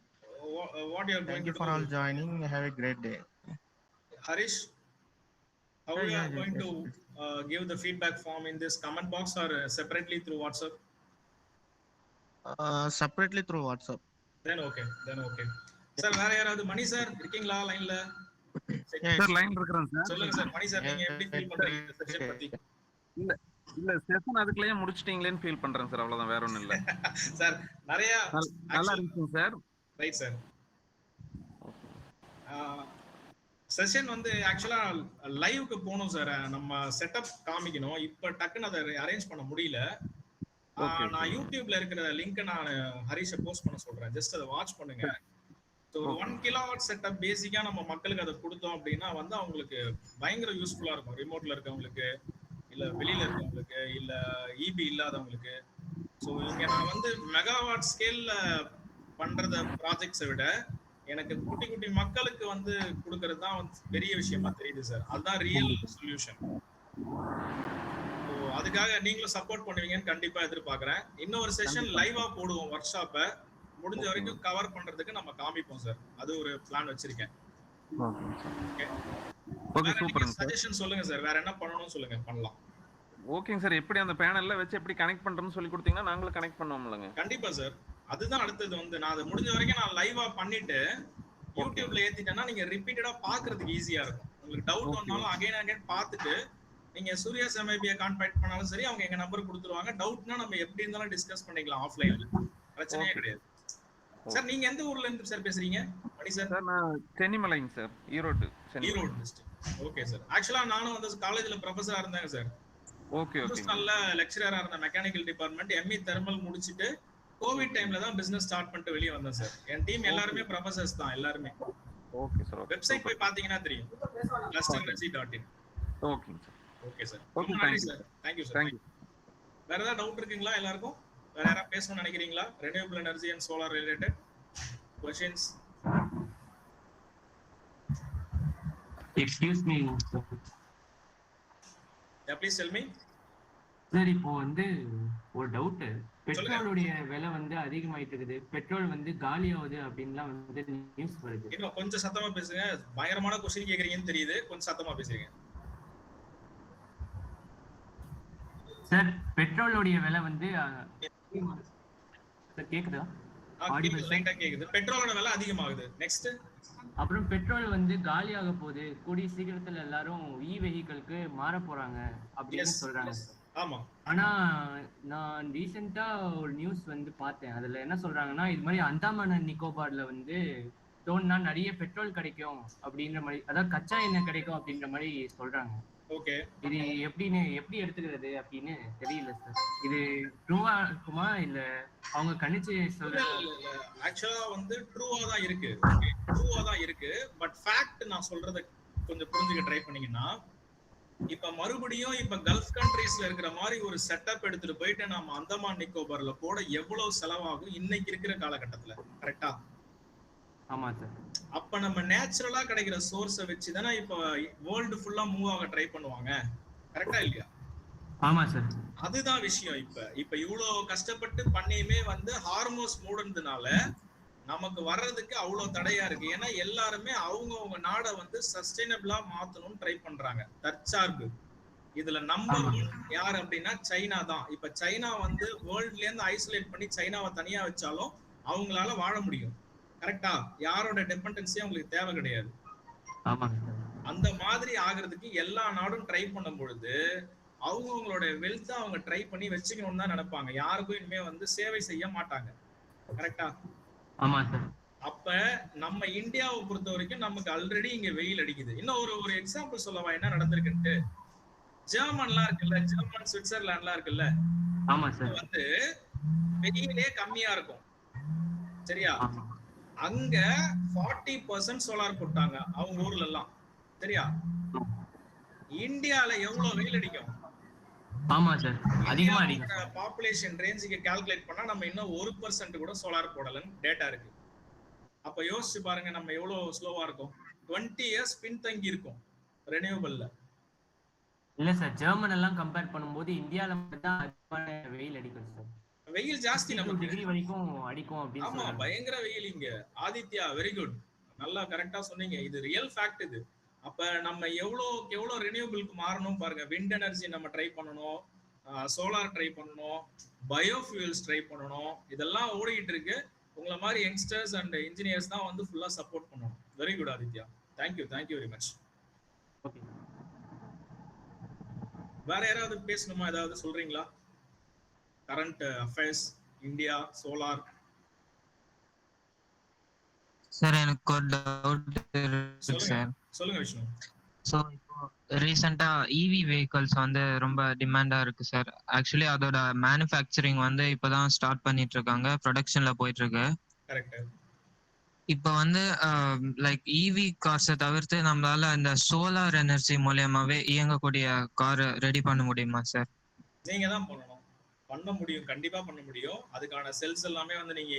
What you are going Thank you to for do? all joining. Have a great day. Harish, how you are going to give the feedback form in this comment box or separately through WhatsApp? Separately through WhatsApp. Then okay. Sir வேற யாராவது Mani sir இருக்கீங்களா லைன்ல? Sir line இருக்கறேன் sir. சொல்லுங்க sir Mani sir, நீங்க எப்படி feel பண்றீங்க இந்த செஷன் பத்தி? இல்ல செஷன் அதுக்குள்ளேயே முடிச்சிட்டீங்களேன்னு ஃபீல் பண்றேன் சார், அவ்வளவுதான், வேற ஒண்ணும் இல்ல சார். நிறைய நல்லா இருக்கு சார். Right sir. செஷன் வந்து ஆக்சுவலா லைவ்க்கு போகணும் சார், நம்ம செட்டப் காமிக்கணும். இப்ப டக்குன்னு அதை அரேஞ்ச் பண்ண முடியல. நான் யூடியூப்ல இருக்கிற லிங்க் நான் ஹரிஷை போஸ்ட் பண்ண சொல்றேன், ஜஸ்ட் அதை வாட்ச் பண்ணுங்க. ஒரு 1 கிலோவாட் செட்டப் பேசிக்கா நம்ம மக்களுக்கு அதை கொடுத்தோம் அப்படின்னா வந்து அவங்களுக்கு பயங்கர யூஸ்ஃபுல்லா இருக்கும். ரிமோட்ல இருக்கவங்களுக்கு, இல்ல வெளியில இருக்கவங்களுக்கு, இல்ல இபி இல்லாதவங்களுக்கு. ஸோ இங்க நான் வந்து மெகாவாட் ஸ்கேல்ல பண்றத ப்ராஜெக்ட்ஸை விட எனக்கு குட்டி குட்டி மக்களுக்கு வந்து கொடுக்கறது தான் வந்து பெரிய விஷயமா தெரியுது சார். அதுதான் ரியல் சொல்யூஷன். அதுக்காக நீங்களும் சப்போர்ட் பண்ணுவீங்கன்னு கண்டிப்பா எதிர்பார்க்கிறேன். இன்னொரு செஷன் லைவா போடுவோம், ஒர்க் ஷாப்பை முடிஞ்ச வரைக்கும் கவர் பண்றதுக்கு நம்ம காமிப்போம் சார். அது ஒரு பிளான் வச்சிருக்கேன். Okay, super. சஜஷன் சொல்லுங்க சார், வேற என்ன பண்ணணும்னு சொல்லுங்க, பண்ணலாம். ஓகேங்க சார், எப்படி அந்த பேனல்ல வச்சு எப்படி கனெக்ட் பண்றோம்னு சொல்லி கொடுத்தீங்கன்னா நாங்களும் கனெக்ட் பண்ணுவோம்லங்க. கண்டிப்பா சார், அதுதான் அடுத்தது வந்து நான் அதை முடிஞ்ச வரைக்கும் நான் லைவா பண்ணிட்டு யூடியூப்ல ஏத்திட்டேன்னா நீங்க ரிப்பீட்டடா பாக்குறதுக்கு ஈஸியா இருக்கும். உங்களுக்கு டவுட் வந்தாலும் அகைன் பார்த்துட்டு நீங்க சூர்யாஸ் MIB-யை கான்டாக்ட் பண்ணாலும் சரி, அவங்க எங்க நம்பர் கொடுத்துருவாங்க. டவுட்னா நம்ம எப்படி இருந்தாலும் டிஸ்கஸ் பண்ணிக்கலாம் ஆஃப்லைன்ல, பிரச்சனையே கிடையாது. சார் நீங்க எந்த ஊர்ல இருந்து சார் பேசுறீங்க மணி சார்? சார் நான் சென்னிமலைங்க sir, Erode district. Okay sir. ஆக்சுவலா நானும் வந்து காலேஜ்ல ப்ரொஃபஸரா இருந்தேங்க சார். ஓகே. நல்ல லெக்சரரா இருந்த மெக்கானிக்கல் டிபார்ட்மெண்ட், ME தெர்மல் முடிச்சிட்டு கோவிட் டைம்ல தான் பிசினஸ் ஸ்டார்ட் பண்ணிட்டு வெளியே வந்தேன் சார். என் டீம் எல்லாருமே ப்ரொஃபசர்ஸ் தான் எல்லாருமே. Okay sir. வெப்சைட் போய் பாத்தீங்கன்னா தெரியும், clusterenergy.in. Okay sir. Okay sir. Okay, thank you sir. வேற ஏதாவது டவுட் இருக்குங்களா எல்லாருக்கும்? வேற யாராவது பேசணும்னு நினைக்கிறீங்களா? Renewable energy and solar related questions? Excuse me Yeah, please tell me. Sir, இப்போ வந்து ஒரு டவுட். பெட்ரோலுடைய விலை வந்து அதிகமாயிட்டு இருக்குது, பெட்ரோல் வந்து காலி ஆகுது அப்படின்லாம் வந்து நியூஸ் வருது. இன்னும் கொஞ்சம் சத்தமா பேசுங்க, பயங்கரமான क्वेश्चन கேக்குறீங்கன்னு தெரியுது, கொஞ்சம் சத்தமா பேசுங்க சார். பெட்ரோலுடைய விலை வந்து சார் கேக்குதா? கேக்குது. பெட்ரோலோட விலை அதிகமாகுது. நெக்ஸ்ட் அப்புறம் பெட்ரோல் வந்து காலியாக போகுது, கூடிய சீக்கிரத்துல எல்லாரும் வெஹிக்கிளுக்கு மாற போறாங்க அப்படின்னு சொல்றாங்க. ஆமா. ஆனா நான் ரீசெண்டா ஒரு நியூஸ் வந்து பார்த்தேன். அதுல என்ன சொல்றாங்கன்னா, இது மாதிரி அந்தமான் அண்ட் நிக்கோபார்ல வந்து தோண்டுனா நிறைய பெட்ரோல் கிடைக்கும் அப்படின்ற மாதிரி, அதாவது கச்சா எண்ணெய் கிடைக்கும் அப்படின்ற மாதிரி சொல்றாங்க. ஓகே. இது எப்படி எடுத்துக்கிறது அப்படின்னு தெரியல சார். இது ட்ரூவா இருக்குமா இல்ல அவங்க கணிச்சு சொல்ற? ஆக்சுவலா வந்து ட்ரூவா தான் இருக்கு. ட்ரூவா தான் இருக்கு. பட் ஃபேக்ட் நான் சொல்றத கொஞ்சம் புரிஞ்சுக்க ட்ரை பண்ணீங்கன்னா, இப்ப மறுபடியும் இப்ப கல்ஃப் கண்ட்ரீஸ்ல இருக்கிற மாதிரி ஒரு செட்டப் எடுத்துட்டு போயிட்டு நம்ம அந்தமான் நிக்கோபார்ல போட எவ்வளவு செலவாகும் இன்னைக்கு இருக்கிற காலகட்டத்துல, கரெக்டா? ஆமா சார். அப்ப நம்ம நேச்சுரலா கிடைக்கிற சோர்ஸை வச்சு தானே இப்ப வேர்ல்டு ஃபுல்லா மூவ் ஆக ட்ரை பண்ணுவாங்க, கரெக்டா இல்லையா? ஆமா சார். அதுதான் விஷயம். இப்ப இவ்வளவு கஷ்டப்பட்டு பண்ணியுமே வந்து ஹார்மோஸ் மூடுனதுனால நமக்கு வர்றதுக்கு அவ்வளவு தடையா இருக்கு. ஏன்னா எல்லாருமே அவங்கவுங்க நாடை வந்து சஸ்டைனபிளா மாத்தணும்னு ட்ரை பண்றாங்க. தற்சார்பு. இதுல நம்பர் 1 யார் அப்படின்னா சைனா தான். இப்ப சைனா வந்து வேர்ல்ட்ல இருந்து ஐசோலேட் பண்ணி சைனாவை தனியா வச்சாலும் அவங்களால வாழ முடியும், கரெக்டா? யாரோட டிபெண்டன்சியும் அவங்களுக்கு தேவை கிடையாது. அந்த மாதிரி ஆகிறதுக்கு எல்லா நாடும் ட்ரை பண்ணும் பொழுது அவங்கவுங்களோட வெல்த் அவங்க ட்ரை பண்ணி வச்சுக்கணும்னு தான் நினைப்பாங்க. யாருக்கும் இனிமே வந்து சேவை செய்ய மாட்டாங்க, கரெக்டா? ஆமா சார். அப்ப நம்ம இந்தியாவை பொறுத்த வரைக்கும் நமக்கு ஆல்ரெடி இங்க வெயில் அடிக்குது. இன்னும் ஒரு எக்ஸாம்பிள் சொல்லவா என்ன நடந்திருக்குன்ட்டு? ஜெர்மன்லாம் இருக்குல்ல, ஜெர்மன் சுவிட்சர்லாண்ட்லாம் இருக்குல்ல, ஆமா சார். வந்து வெயிலே கம்மியா இருக்கும், சரியா? அங்க 40% சோலார் போட்டாங்க அவங்க ஊர்ல எல்லாம், சரியா? இந்தியால எவ்வளவு வெயில் அடிக்கும்? ஆமா சார், அதிகமா அடிக்கும். பாப்புலேஷன் ரேஞ்சுக்கு கால்குலேட் பண்ணா நம்ம இன்னும் 1% கூட சோலார் போடலன்னு டேட்டா இருக்கு. அப்ப யோசிச்சு பாருங்க நம்ம எவ்வளவு ஸ்லோவா இருக்கும். 20 இயர்ஸ் பின்தங்கி இருக்கும் ரெனியூவபிள்ல. இல்ல சார், ஜெர்மன் எல்லாம் கம்பேர் பண்ணும்போது இந்தியால மட்டும் தான் அதிகமான வெயில் அடிக்கும் சார். வெயில் ஜாஸ்தி, நமக்கு டிகிரி வரைக்கும் அடிக்கும் அப்படின்னு ஆமா, பயங்கர வெயில் இங்க. ஆதித்யா, வெரி குட், நல்லா கரெக்டா சொன்னீங்க. இது ரியல் ஃபேக்ட் இது. அப்ப நம்ம எவ்வளவு ரெனியூவபிளுக்கு மாறணும் பாருங்க. விண்ட் எனர்ஜி நம்ம ட்ரை பண்ணணும், சோலார் ட்ரை பண்ணணும், பயோஃபியூல்ஸ் ட்ரை பண்ணணும். இதெல்லாம் ஓடிக்கிட்டு இருக்கு. உங்களை மாதிரி யங்ஸ்டர்ஸ் அண்ட் இன்ஜினியர்ஸ் தான் வந்து ஃபுல்லா சப்போர்ட் பண்ணணும். Very good Aditya, thank you very much. வேற யாராவது பேசணுமா? ஏதாவது சொல்றீங்களா? Current affairs, India, solar. Sir எனக்கு ஒரு டவுட் இருக்கு சார். சொல்லுங்க விஷ்ணு. ஸோ இப்போ ரீசெண்டா இவி வெஹிக்கல்ஸ் வந்து ரொம்ப டிமாண்டா இருக்கு சார். ஆக்சுவலி அதோட மேனுஃபேக்சரிங் வந்து இப்போதான் ஸ்டார்ட் பண்ணிட்டு இருக்காங்க, ப்ரொடக்ஷன்ல போயிட்டு இருக்கு. கரெக்ட். இப்போ வந்து லைக் இவி கார்ஸை தவிர்த்து நம்மளால இந்த சோலார் எனர்ஜி மூலியமாவே இயங்கக்கூடிய கார் ரெடி பண்ண முடியுமா சார்? நீங்க தான் பண்ணணும். பண்ண முடியும், கண்டிப்பா பண்ண முடியும். அதுக்கான செல்ஸ் எல்லாமே வந்து நீங்க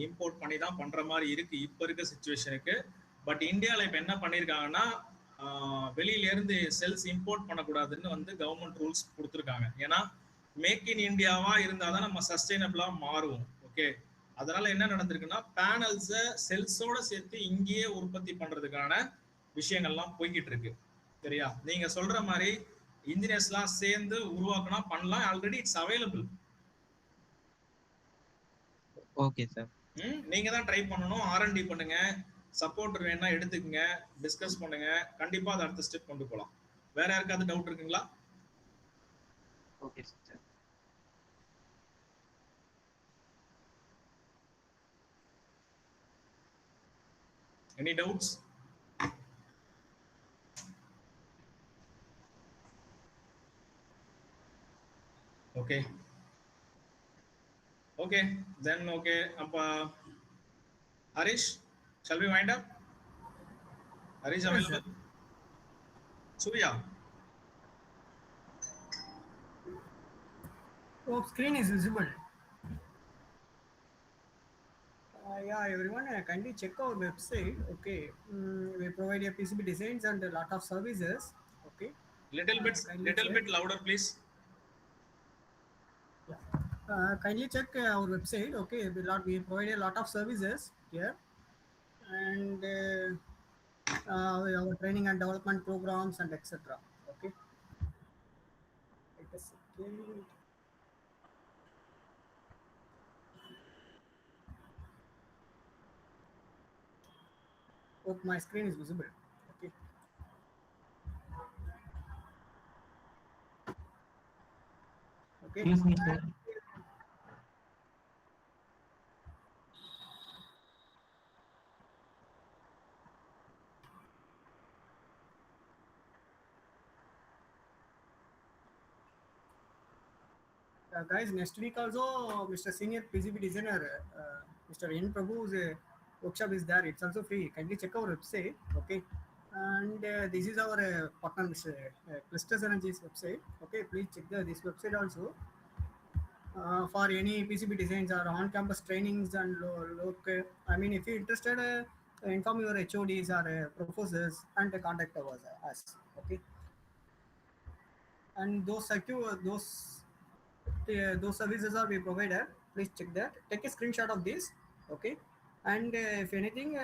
இம்போர்ட் பண்ணி தான் பண்ற மாதிரி இருக்கு இப்ப இருக்க சிச்சுவேஷனுக்கு. பட் இந்தியாவில் இப்ப என்ன பண்ணிருக்காங்கன்னா, வெளியில இருந்து செல்ஸ் இம்போர்ட் பண்ணக்கூடாதுன்னு வந்து கவர்மெண்ட் ரூல்ஸ் கொடுத்துருக்காங்க. ஏன்னா மேக் இன் இந்தியாவா இருந்தாதான் நம்ம சஸ்டைனபிளா மாறுவோம். ஓகே, அதனால என்ன நடந்திருக்குன்னா, பேனல்ஸை செல்ஸோட சேர்த்து இங்கேயே உற்பத்தி பண்றதுக்கான விஷயங்கள்லாம் போய்கிட்டு இருக்கு, சரியா? நீங்க சொல்ற மாதிரி இன்ஜினியர்ஸ்லாம் சேர்ந்து உருவாக்கினா பண்ணலாம். Already it's available. Okay sir. நீங்க தான் ட்ரை பண்ணணும், R&D பண்ணுங்க, சப்போர்ட் வேணா எடுத்துக்கங்க, டிஸ்கஸ் பண்ணுங்க. கண்டிப்பா அதை அடுத்த ஸ்டெப் கொண்டு போகலாம். வேற யாருக்காவது டவுட் இருக்குங்களா? Okay sir. Any doubts? Okay. Okay, then okay. Harish, shall we wind up? Harish available? Surya. Oh, screen is visible. Yeah, everyone, kindly check our website. Okay, we provide a PCB designs and a lot of services. Okay. Little bit louder, please. Kindly check our website. Okay, we provide a lot of services here, and our training and development programs and etc. Okay. Wait a second. Hope my screen is visible. Okay. Okay. Excuse me, sir. Guys, next week also, Mr. Senior PCB Designer, Mr. N. Prabhu's workshop is there. It's also free. Kindly check our website. Okay. And this is our partner, Mr. Clusters Energy's website. Okay, please check this website also. For any PCB designs or on-campus trainings and local. I mean, if you're interested, inform your HODs or professors and contact us. Okay. And those those services are we provided. Please check that. Take a screenshot of this. Okay. And if anything.